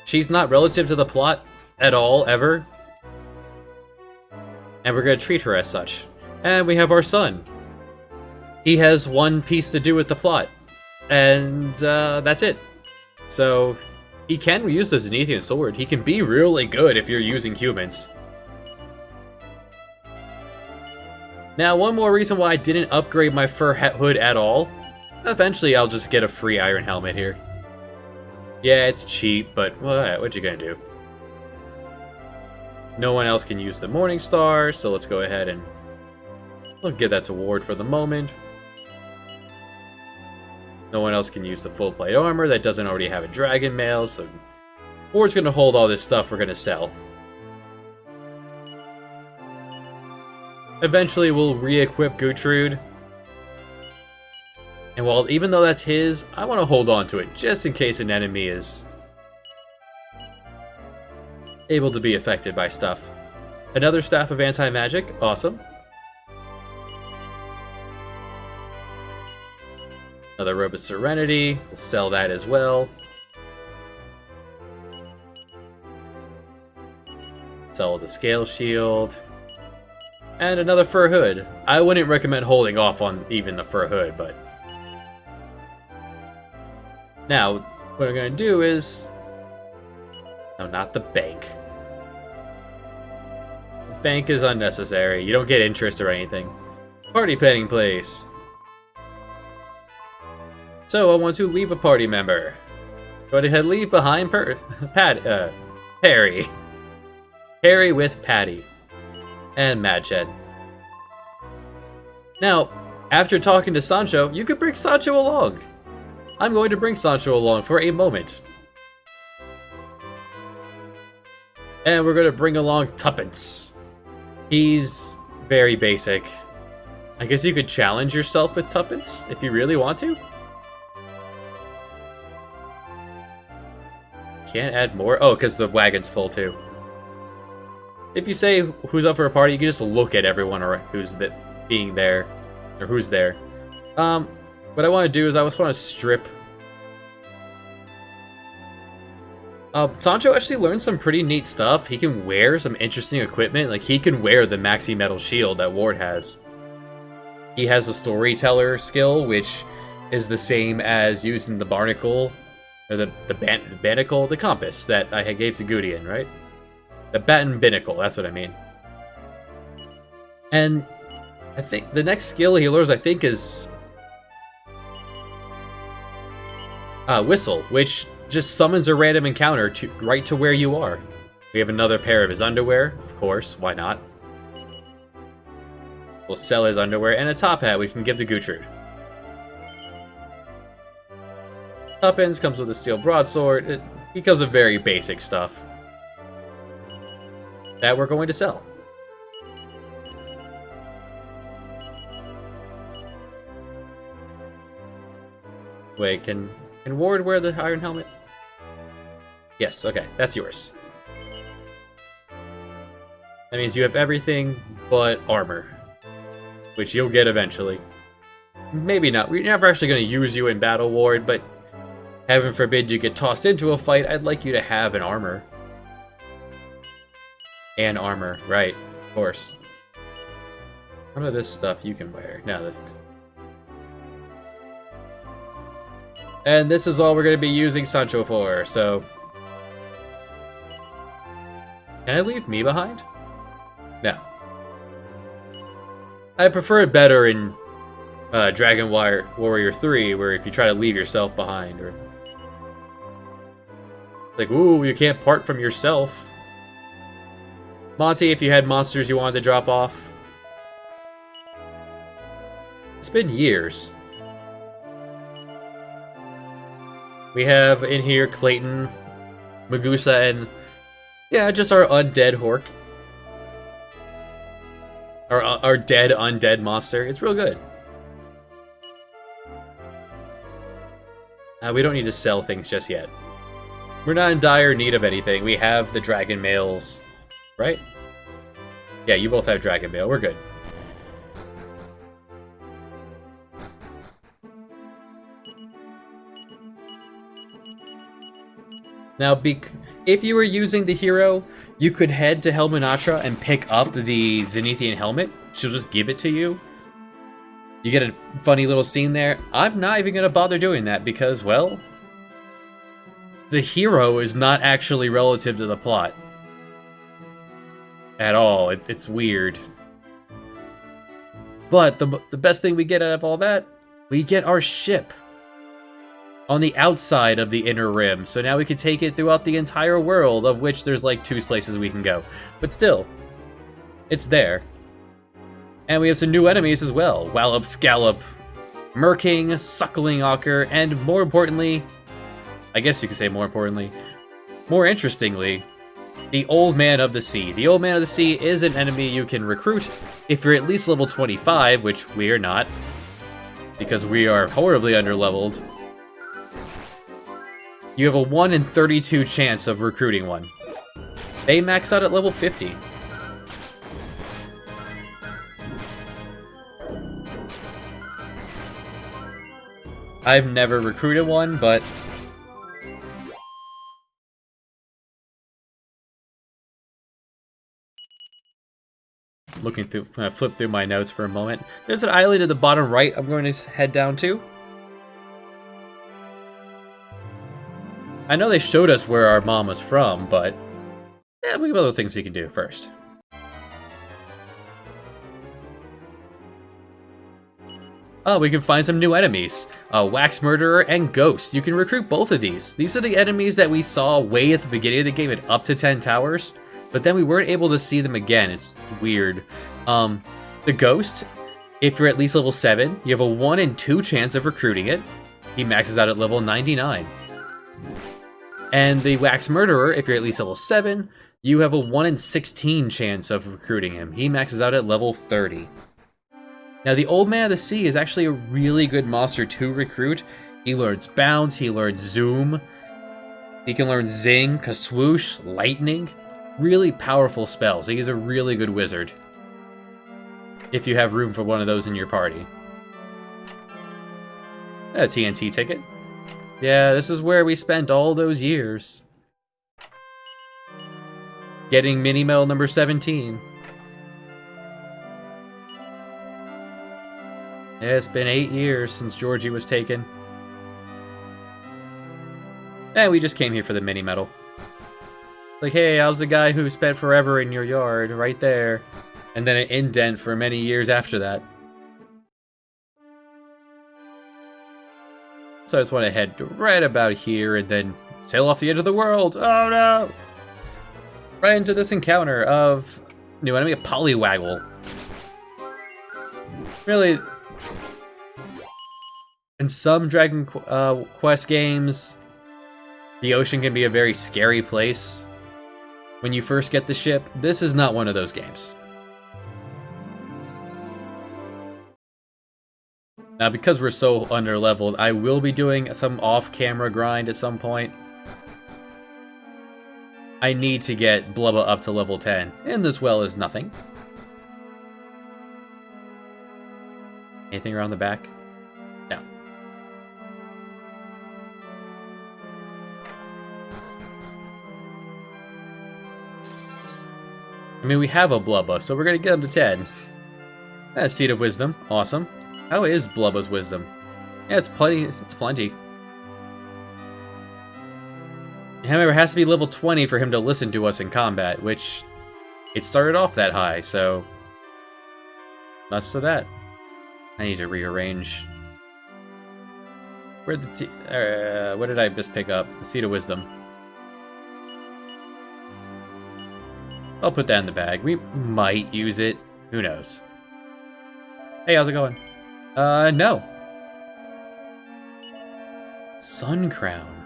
She's not relative to the plot at all, ever. And we're going to treat her as such. And we have our son. He has one piece to do with the plot. And that's it. So, he can use the Zenithian sword. He can be really good if you're using humans. Now, one more reason why I didn't upgrade my fur hood at all. Eventually, I'll just get a free iron helmet here. Yeah, it's cheap, but what you gonna do? No one else can use the Morning Star, so let's go ahead and we'll give that to Ward for the moment. No one else can use the full plate armor that doesn't already have a dragon mail, so Ward's gonna hold all this stuff we're gonna sell. Eventually, we'll re-equip Gertrude. And while even though that's his, I want to hold on to it just in case an enemy is able to be affected by stuff. Another staff of anti-magic, awesome. Another robe of serenity, we'll sell that as well. Sell the scale shield. And another fur hood. I wouldn't recommend holding off on even the fur hood, but... Now, what I'm going to do is... No, not the bank. The bank is unnecessary. You don't get interest or anything. Party petting place. So, I want to leave a party member. Go ahead, leave behind Perry. Perry with Patty. And Madchin. Now, after talking to Sancho, you could bring Sancho along. I'm going to bring Sancho along for a moment. And we're going to bring along Tuppence. He's very basic. I guess you could challenge yourself with Tuppence if you really want to. Can't add more? Oh, because the wagon's full too. If you say who's up for a party, you can just look at everyone or who's being there. Or who's there. What I want to do is I just want to strip... Sancho actually learned some pretty neat stuff. He can wear some interesting equipment. Like, he can wear the maxi metal shield that Ward has. He has a storyteller skill, which is the same as using the barnacle, or the banacle, the compass that I gave to Gudian, right? The baton binnacle, that's what I mean. And I think the next skill he learns, I think, is Whistle, which just summons a random encounter right to where you are. We have another pair of his underwear, of course, why not? We'll sell his underwear, and a top hat we can give to Gertrude. Tuppence comes with a steel broadsword. It becomes of very basic stuff that we're going to sell. Wait, can Ward wear the iron helmet? Yes, okay, that's yours. That means you have everything but armor, which you'll get eventually. Maybe not. We're never actually going to use you in Battle Ward, but heaven forbid you get tossed into a fight, I'd like you to have an armor. And armor, right, of course. None of this stuff you can wear. No. And this is all we're going to be using Sancho for, so... Can I leave me behind? No. I prefer it better in Dragon Warrior 3, where if you try to leave yourself behind, or... Like, ooh, you can't part from yourself. Monty, if you had monsters you wanted to drop off. It's been years. We have in here Clayton, Magusa, and... Yeah, just our undead Hork. Our dead undead monster. It's real good. We don't need to sell things just yet. We're not in dire need of anything. We have the dragon mails, right? Yeah, you both have dragon mail. We're good. Now, if you were using the hero, you could head to Helminatra and pick up the Zenithian helmet. She'll just give it to you. You get a funny little scene there. I'm not even going to bother doing that because, well, the hero is not actually relative to the plot. At all. It's weird. But the best thing we get out of all that, we get our ship. On the outside of the inner rim, so now we can take it throughout the entire world, of which there's like 2 places we can go. But still, it's there. And we have some new enemies as well. Wallop, Scallop, Merking, Suckling Ocker, and more importantly, I guess you could say more importantly, more interestingly, the Old Man of the Sea. The Old Man of the Sea is an enemy you can recruit if you're at least level 25, which we are not, because we are horribly underleveled. You have a 1 in 32 chance of recruiting one. They max out at level 50. I've never recruited one, but... Looking through, I'm gonna flip through my notes for a moment. There's an island at the bottom right I'm going to head down to. I know they showed us where our mom was from, but yeah, we have other things we can do first. Oh, we can find some new enemies. Wax Murderer and Ghost. You can recruit both of these. These are the enemies that we saw way at the beginning of the game at up to 10 towers, but then we weren't able to see them again. It's weird. The Ghost, if you're at least level 7, you have a 1 in 2 chance of recruiting it. He maxes out at level 99. And the Wax Murderer, if you're at least level 7, you have a 1 in 16 chance of recruiting him. He maxes out at level 30. Now, the Old Man of the Sea is actually a really good monster to recruit. He learns Bounce, he learns Zoom, he can learn Zing, Kaswoosh, Lightning. Really powerful spells. He's a really good wizard. If you have room for one of those in your party. A TNT ticket. Yeah, this is where we spent all those years. Getting mini medal number 17. Yeah, it's been 8 years since Georgie was taken. And we just came here for the mini medal. Like, hey, I was the guy who spent forever in your yard, right there. And then an indent for many years after that. So I just want to head right about here and then sail off the end of the world. Oh no! Right into this encounter of new enemy, a Poliwaggle. Really, in some Dragon Quest games, the ocean can be a very scary place when you first get the ship. This is not one of those games. Now, because we're so underleveled, I will be doing some off-camera grind at some point. I need to get Blubba up to level 10, and this well is nothing. Anything around the back? No. I mean, we have a Blubba, so we're gonna get him to 10. A Seed of Wisdom, awesome. How is Blubba's Wisdom? Yeah, it's plenty. It's plenty. However, it has to be level 20 for him to listen to us in combat, which it started off that high, so nuts to that. I need to rearrange. What did I just pick up? The Seed of Wisdom. I'll put that in the bag. We might use it. Who knows? Hey, how's it going? No. Sun Crown.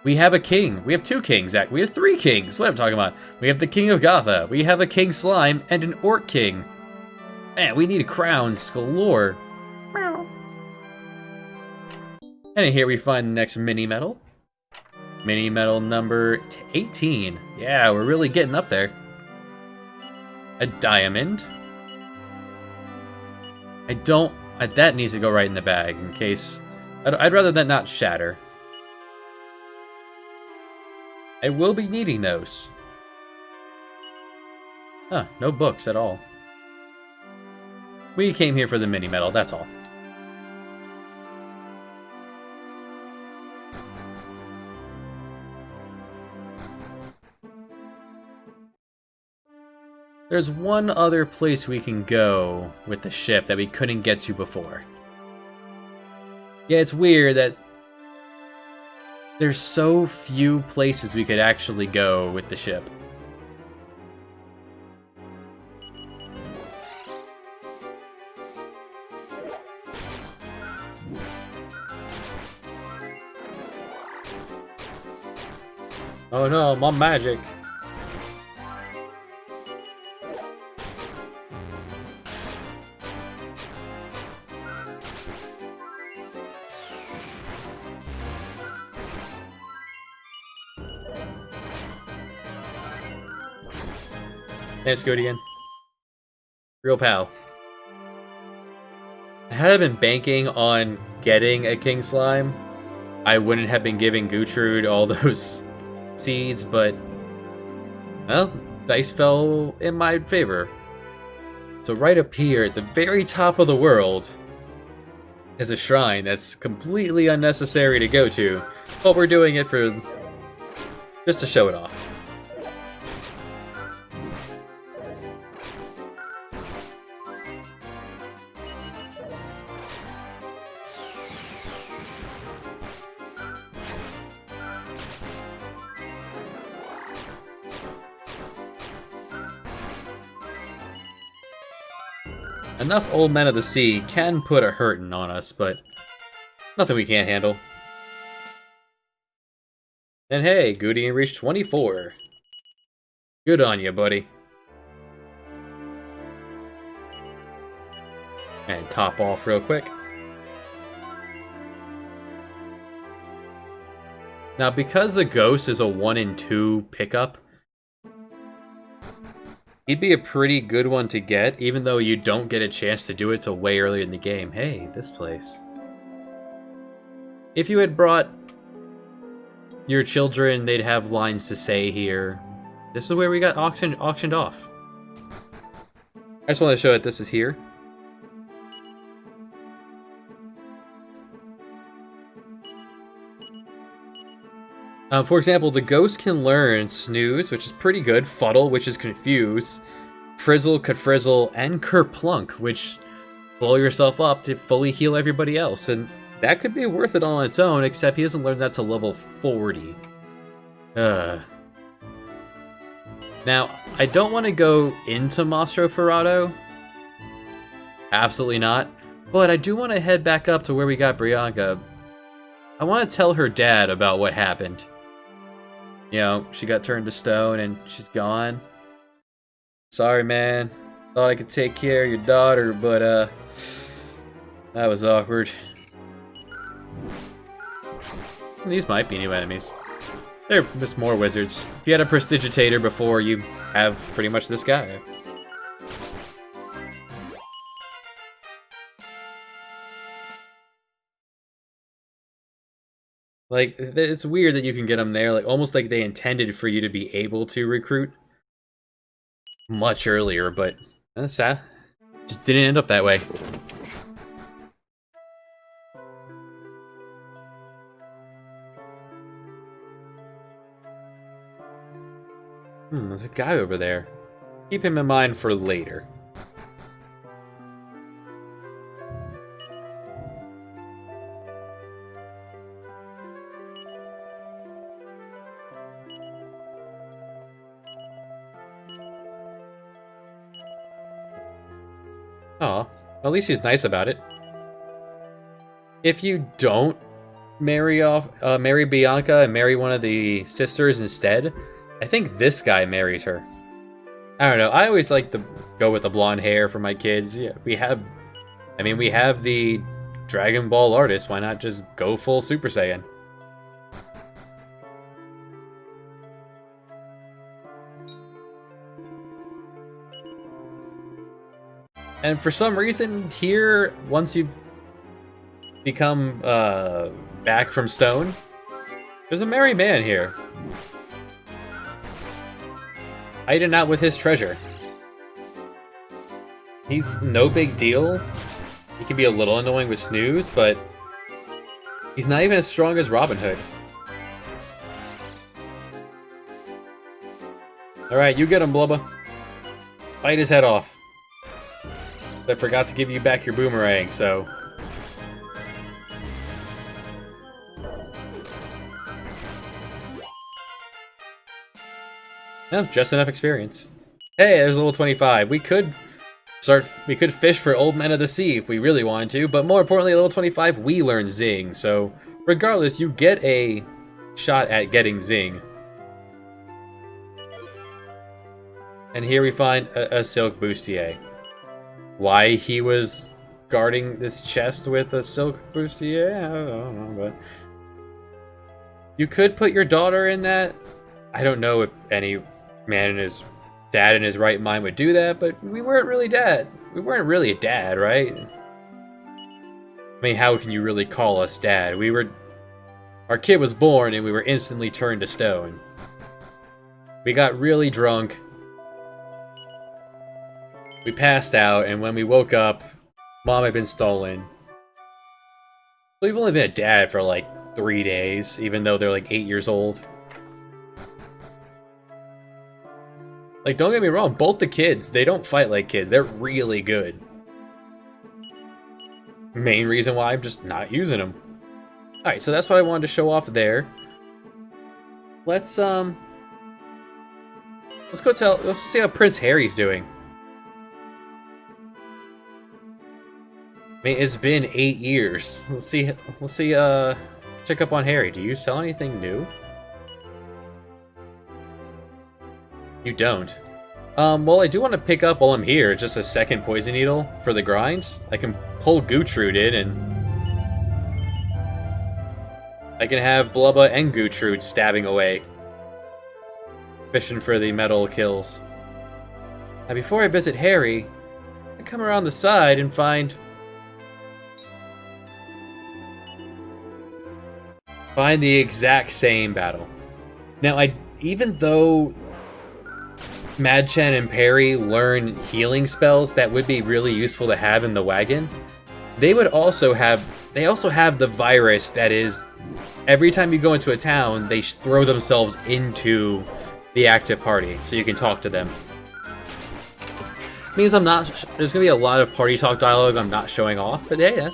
We have a king. We have 2 kings, Zach. We have 3 kings. What am I talking about? We have the King of Gotha. We have a King Slime and an Orc King. Man, we need crowns galore. And here we find the next mini medal. Mini medal number 18. Yeah, we're really getting up there. A diamond. That needs to go right in the bag in case. I'd rather that not shatter. I will be needing those. Huh, no books at all. We came here for the mini medal, that's all. There's one other place we can go with the ship that we couldn't get to before. Yeah, it's weird that there's so few places we could actually go with the ship. Oh no, my magic. Thanks, Godian. Real pal. Had I been banking on getting a King Slime, I wouldn't have been giving Gutrud all those seeds, but, well, dice fell in my favor. So right up here at the very top of the world is a shrine that's completely unnecessary to go to, but we're doing it for just to show it off. Enough old men of the sea can put a hurtin' on us, but nothing we can't handle. And hey, Goudian reached 24. Good on you, buddy. And top off real quick. Now, because the Ghost is a 1 in 2 pickup, he'd be a pretty good one to get, even though you don't get a chance to do it till way earlier in the game. Hey, this place. If you had brought your children, they'd have lines to say here. This is where we got auctioned off. I just want to show that this is here. For example, the Ghost can learn Snooze, which is pretty good, Fuddle, which is Confuse, Frizzle, Kafrizzle, and Kerplunk, which blow yourself up to fully heal everybody else, and that could be worth it on its own, except he doesn't learn that to level 40. Now, I don't want to go into Mastro Ferrado. Absolutely not. But I do want to head back up to where we got Brianka. I want to tell her dad about what happened. You know, she got turned to stone and she's gone. Sorry, man. Thought I could take care of your daughter, but, that was awkward. These might be new enemies. They're just more wizards. If you had a Prestidigitator before, you have pretty much this guy. Like, it's weird that you can get them there, like, almost like they intended for you to be able to recruit much earlier, but that's sad. Just didn't end up that way. There's a guy over there. Keep him in mind for later. Aw, at least he's nice about it. If you don't marry Bianca and marry one of the sisters instead, I think this guy marries her. I don't know. I always like to go with the blonde hair for my kids. Yeah, we have the Dragon Ball artist. Why not just go full Super Saiyan? And for some reason, here, once you become back from stone, there's a merry man here. Hiding out with his treasure. He's no big deal. He can be a little annoying with Snooze, but he's not even as strong as Robin Hood. Alright, you get him, Blubba. Bite his head off. I forgot to give you back your boomerang, so... No, just enough experience. Hey, there's level 25. We could fish for Old Men of the Sea if we really wanted to, but more importantly, level 25, we learn Zing, so regardless, you get a shot at getting Zing. And here we find a Silk Bustier. Why he was guarding this chest with a Silk Bustier, I don't know, but... You could put your daughter in that. I don't know if any man in his dad in his right mind would do that, but we weren't really dad. We weren't really a dad, right? I mean, how can you really call us dad? Our kid was born and we were instantly turned to stone. We got really drunk. We passed out, and when we woke up, Mom had been stolen. We've only been a dad for like 3 days, even though they're like 8 years old. Like, don't get me wrong, both the kids, they don't fight like kids. They're really good. Main reason why I'm just not using them. Alright, so that's what I wanted to show off there. Let's see how Prince Harry's doing. I mean, it's been 8 years. Let's see, check up on Harry. Do you sell anything new? You don't. Well, I do want to pick up while I'm here, just a second poison needle for the grind. I can pull Gootrud in, and I can have Blubba and Gootrud stabbing away, fishing for the metal kills. Now, before I visit Harry, I come around the side and find the exact same battle. Now, even though Madchen and Perry learn healing spells that would be really useful to have in the wagon, they also have the virus that is, every time you go into a town, they throw themselves into the active party, so you can talk to them. Means there's gonna be a lot of party talk dialogue I'm not showing off, but hey, that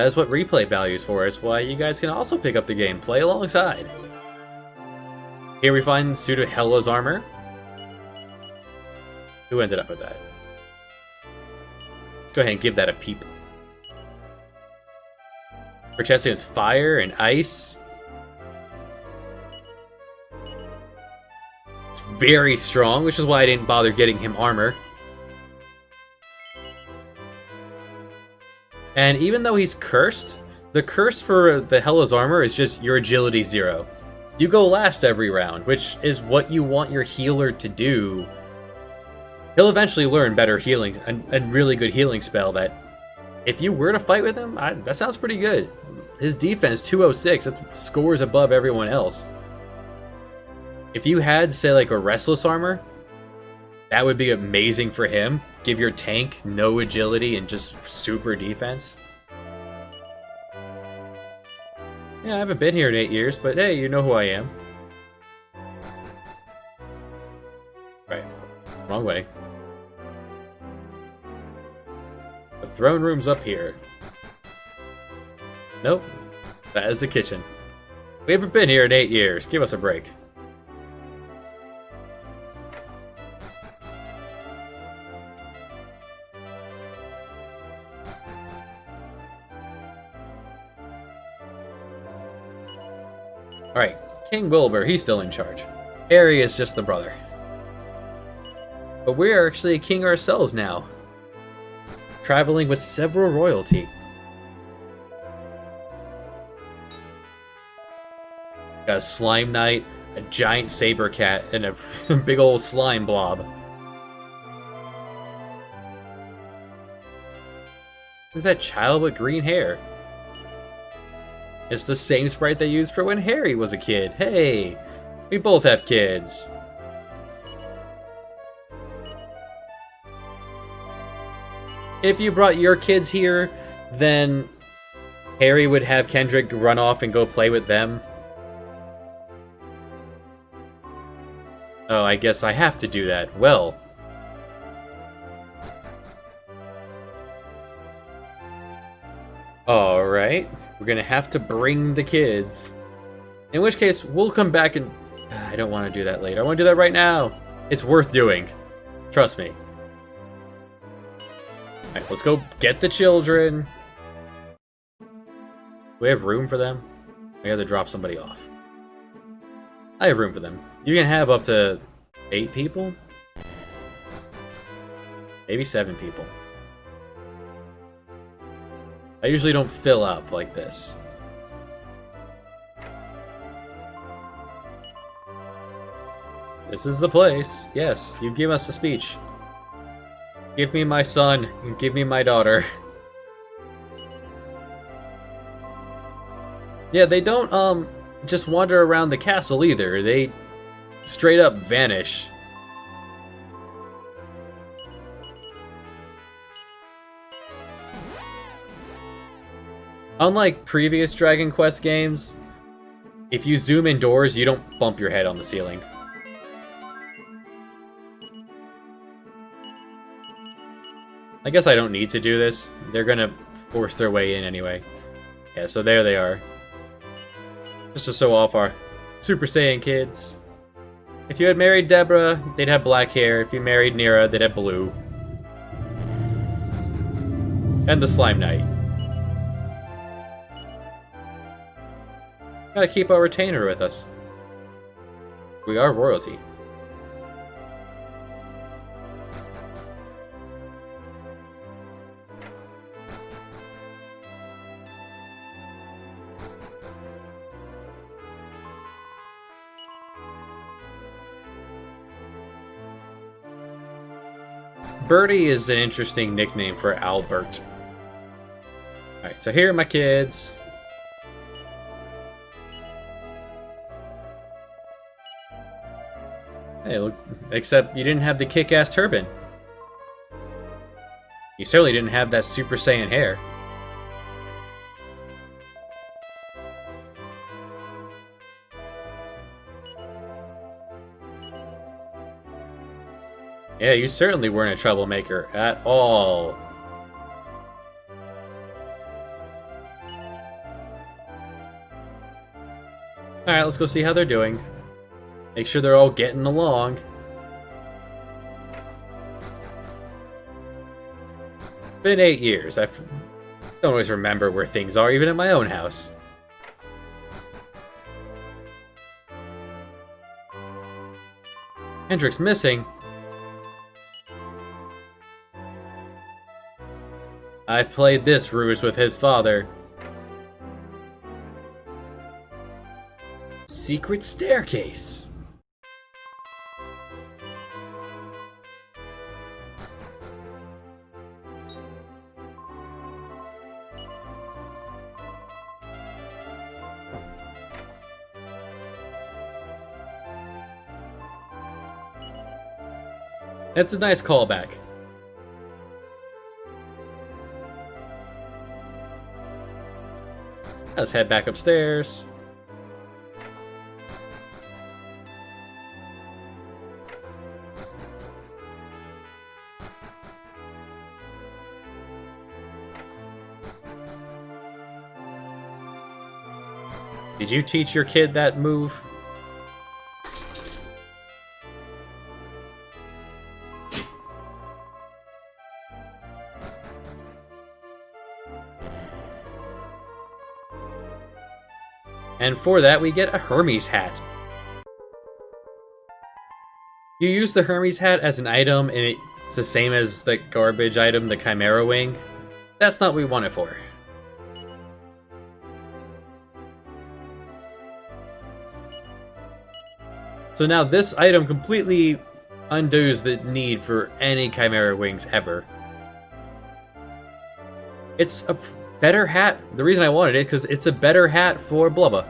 is what replay value is for. It's why you guys can also pick up the game, play alongside. Here we find suit of Hella's armor. Who ended up with that? Let's go ahead and give that a peep. Protecting is fire and ice. It's very strong, which is why I didn't bother getting him armor. And even though he's cursed, The curse for the Hela's armor is just your agility 0. You go last every round, which is what you want your healer to do. He'll eventually learn better healing, a really good healing spell that if you were to fight with him, that sounds pretty good. His defense, 206, that scores above everyone else. If you had, say, like a Restless armor, that would be amazing for him. Give your tank no agility and just super defense. Yeah, I haven't been here in 8 years, but hey, you know who I am. Right. Wrong way. The throne room's up here. Nope. That is the kitchen. We haven't been here in 8 years. Give us a break. Alright, King Wilbur, he's still in charge. Harry is just the brother. But we're actually a king ourselves now. Traveling with several royalty. Got a slime knight, a giant saber cat, and a big old slime blob. Who's that child with green hair? It's the same sprite they used for when Harry was a kid. Hey, we both have kids. If you brought your kids here, then Harry would have Kendrick run off and go play with them. Oh, I guess I have to do that. Well. Alright. We're gonna have to bring the kids. In which case, we'll come back and... I don't want to do that later. I want to do that right now. It's worth doing. Trust me. Alright, let's go get the children. Do we have room for them? I have to drop somebody off. I have room for them. You can have up to 8 people? Maybe 7 people. I usually don't fill up like this. This is the place. Yes, you give us a speech. Give me my son, and give me my daughter. Yeah, they don't, just wander around the castle either. They straight up vanish. Unlike previous Dragon Quest games, if you zoom indoors, you don't bump your head on the ceiling. I guess I don't need to do this. They're gonna force their way in anyway. Yeah, so there they are. Just to show off our Super Saiyan kids. If you had married Deborah, they'd have black hair. If you married Nira, they'd have blue. And the Slime Knight. Gotta keep our retainer with us. We are royalty. Birdie is an interesting nickname for Albert. Alright, so here are my kids. Hey, look, except you didn't have the kick-ass turban. You certainly didn't have that Super Saiyan hair. Yeah, you certainly weren't a troublemaker at all. Alright, let's go see how they're doing. Make sure they're all getting along. Been 8 years. I don't always remember where things are, even in my own house. Hendrick's missing. I've played this ruse with his father. secret staircase. That's a nice callback. Let's head back upstairs. Did you teach your kid that move? And for that, we get a Hermes hat. You use the Hermes hat as an item, and it's the same as the garbage item, the Chimera Wing. That's not what we want it for. So now this item completely undoes the need for any Chimera Wings ever. It's a better hat. The reason I wanted it, because it's a better hat for Blubba.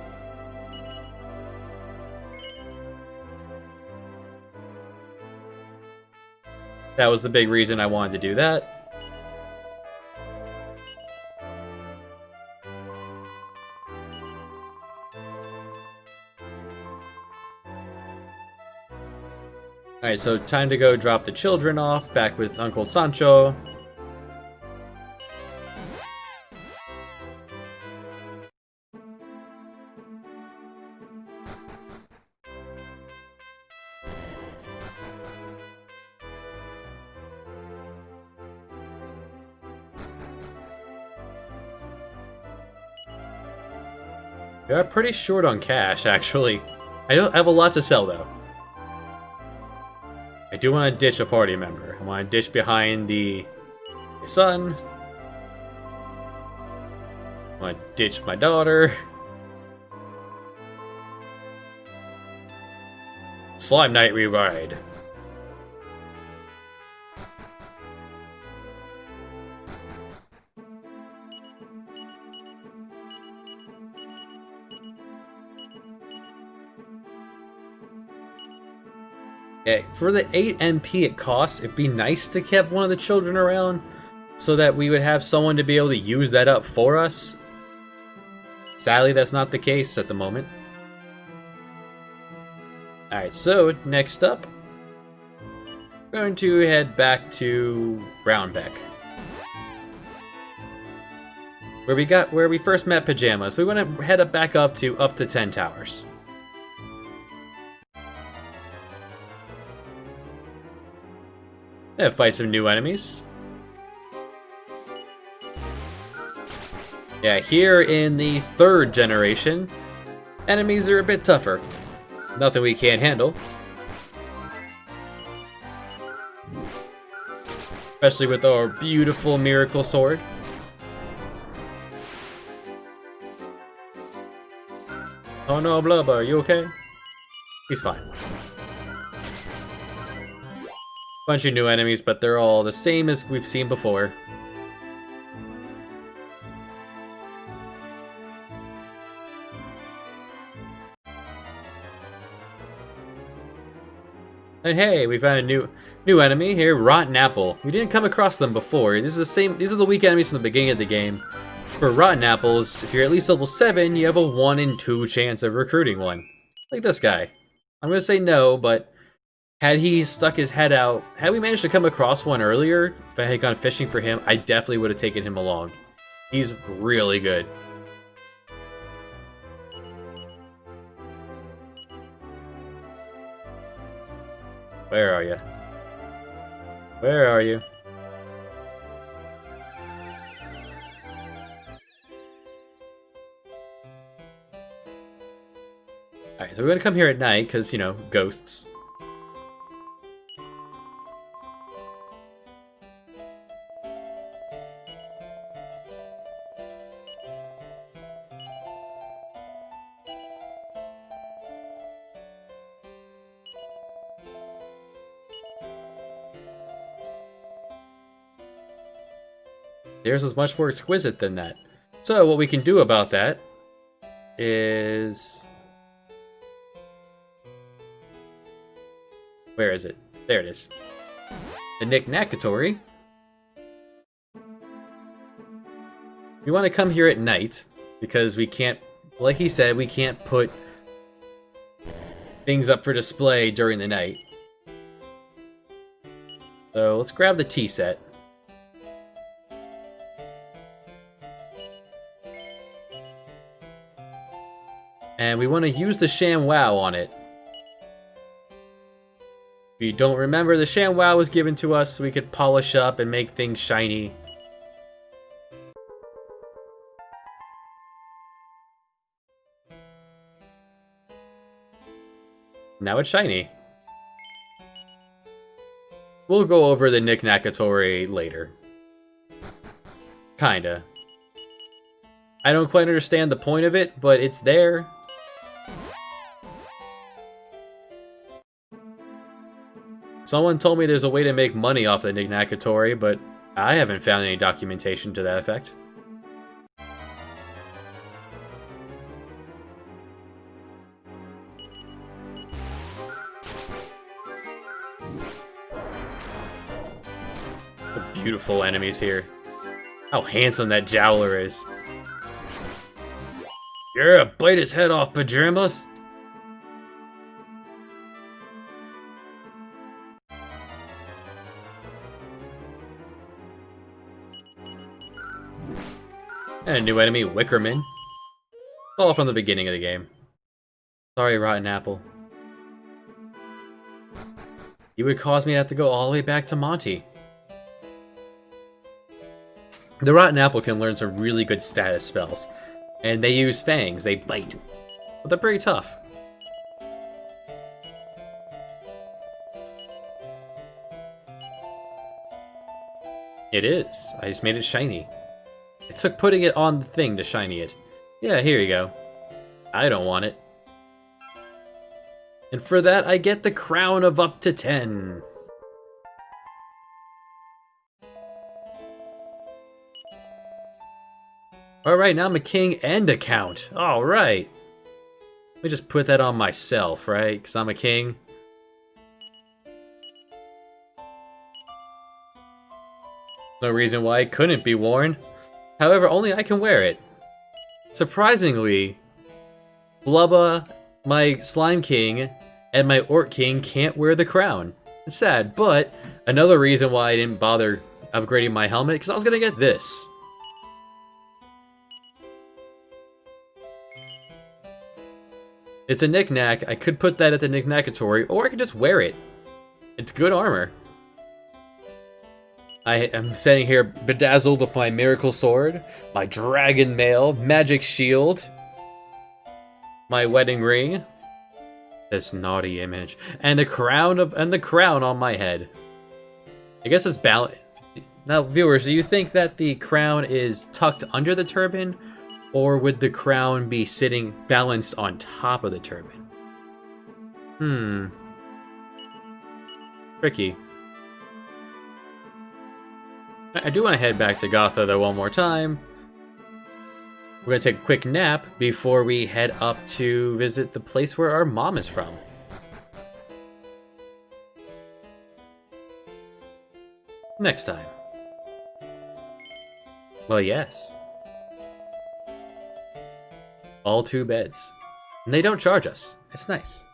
That was the big reason I wanted to do that. Alright, so time to go drop the children off, back with Uncle Sancho. We are pretty short on cash, actually. I have a lot to sell, though. I do want to ditch a party member. I want to ditch behind my son. I want to ditch my daughter. Slime Night we ride. Yeah, for the 8 NP it costs, it'd be nice to keep one of the children around so that we would have someone to be able to use that up for us. Sadly, that's not the case at the moment. Alright, so next up, we're going to head back to Brownbeck, where we first met Pajama. So we want to head back up to 10 towers. Yeah, fight some new enemies. Yeah, here in the 3rd generation, enemies are a bit tougher. Nothing we can't handle. Especially with our beautiful miracle sword. Oh no, Blubba, are you okay? He's fine. Bunch of new enemies, but they're all the same as we've seen before. And hey, we found a new enemy here, Rotten Apple. We didn't come across them before. These are the weak enemies from the beginning of the game. For Rotten Apples, if you're at least level 7, you have a 1 in 2 chance of recruiting one. Like this guy. I'm gonna say no, but had he stuck his head out, had we managed to come across one earlier, if I had gone fishing for him, I definitely would have taken him along. He's really good. Where are you? Where are you? Alright, so we're gonna come here at night, because, you know, ghosts. Theirs is much more exquisite than that. So what we can do about that is... Where is it? There it is. The Knick-Knackatory. We want to come here at night, because we can't, like he said, we can't put things up for display during the night. So let's grab the tea set. And we want to use the ShamWow on it. If you don't remember, the ShamWow was given to us so we could polish up and make things shiny. Now it's shiny. We'll go over the Knick-Knackatory later. Kinda. I don't quite understand the point of it, but it's there. Someone told me there's a way to make money off the Knick-Knackatory, but I haven't found any documentation to that effect. Beautiful enemies here. How handsome that Jowler is. Yeah, bite his head off, Pajamas! And a new enemy, Wickerman. All from the beginning of the game. Sorry, Rotten Apple. You would cause me to have to go all the way back to Monty. The Rotten Apple can learn some really good status spells. And they use fangs, they bite. But they're pretty tough. It is. I just made it shiny. It took putting it on the thing to shiny it. Yeah, here you go. I don't want it. And for that, I get the crown of up to 10. Alright, now I'm a king and a count. Alright. Let me just put that on myself, right? Because I'm a king. No reason why it couldn't be worn. However, only I can wear it. Surprisingly, Blubba, my Slime King, and my Orc King can't wear the crown. It's sad, but another reason why I didn't bother upgrading my helmet, because I was going to get this. It's a knick-knack. I could put that at the Knick-Knackatory, or I could just wear it. It's good armor. I am sitting here bedazzled with my Miracle Sword, my Dragon Mail, Magic Shield, my wedding ring, this naughty image, and the crown on my head. I guess it's balanced. Now, viewers, do you think that the crown is tucked under the turban, or would the crown be sitting balanced on top of the turban? Tricky. I do want to head back to Gotha, though, one more time. We're going to take a quick nap before we head up to visit the place where our mom is from. Next time. Well, yes. All 2 beds. And they don't charge us. It's nice.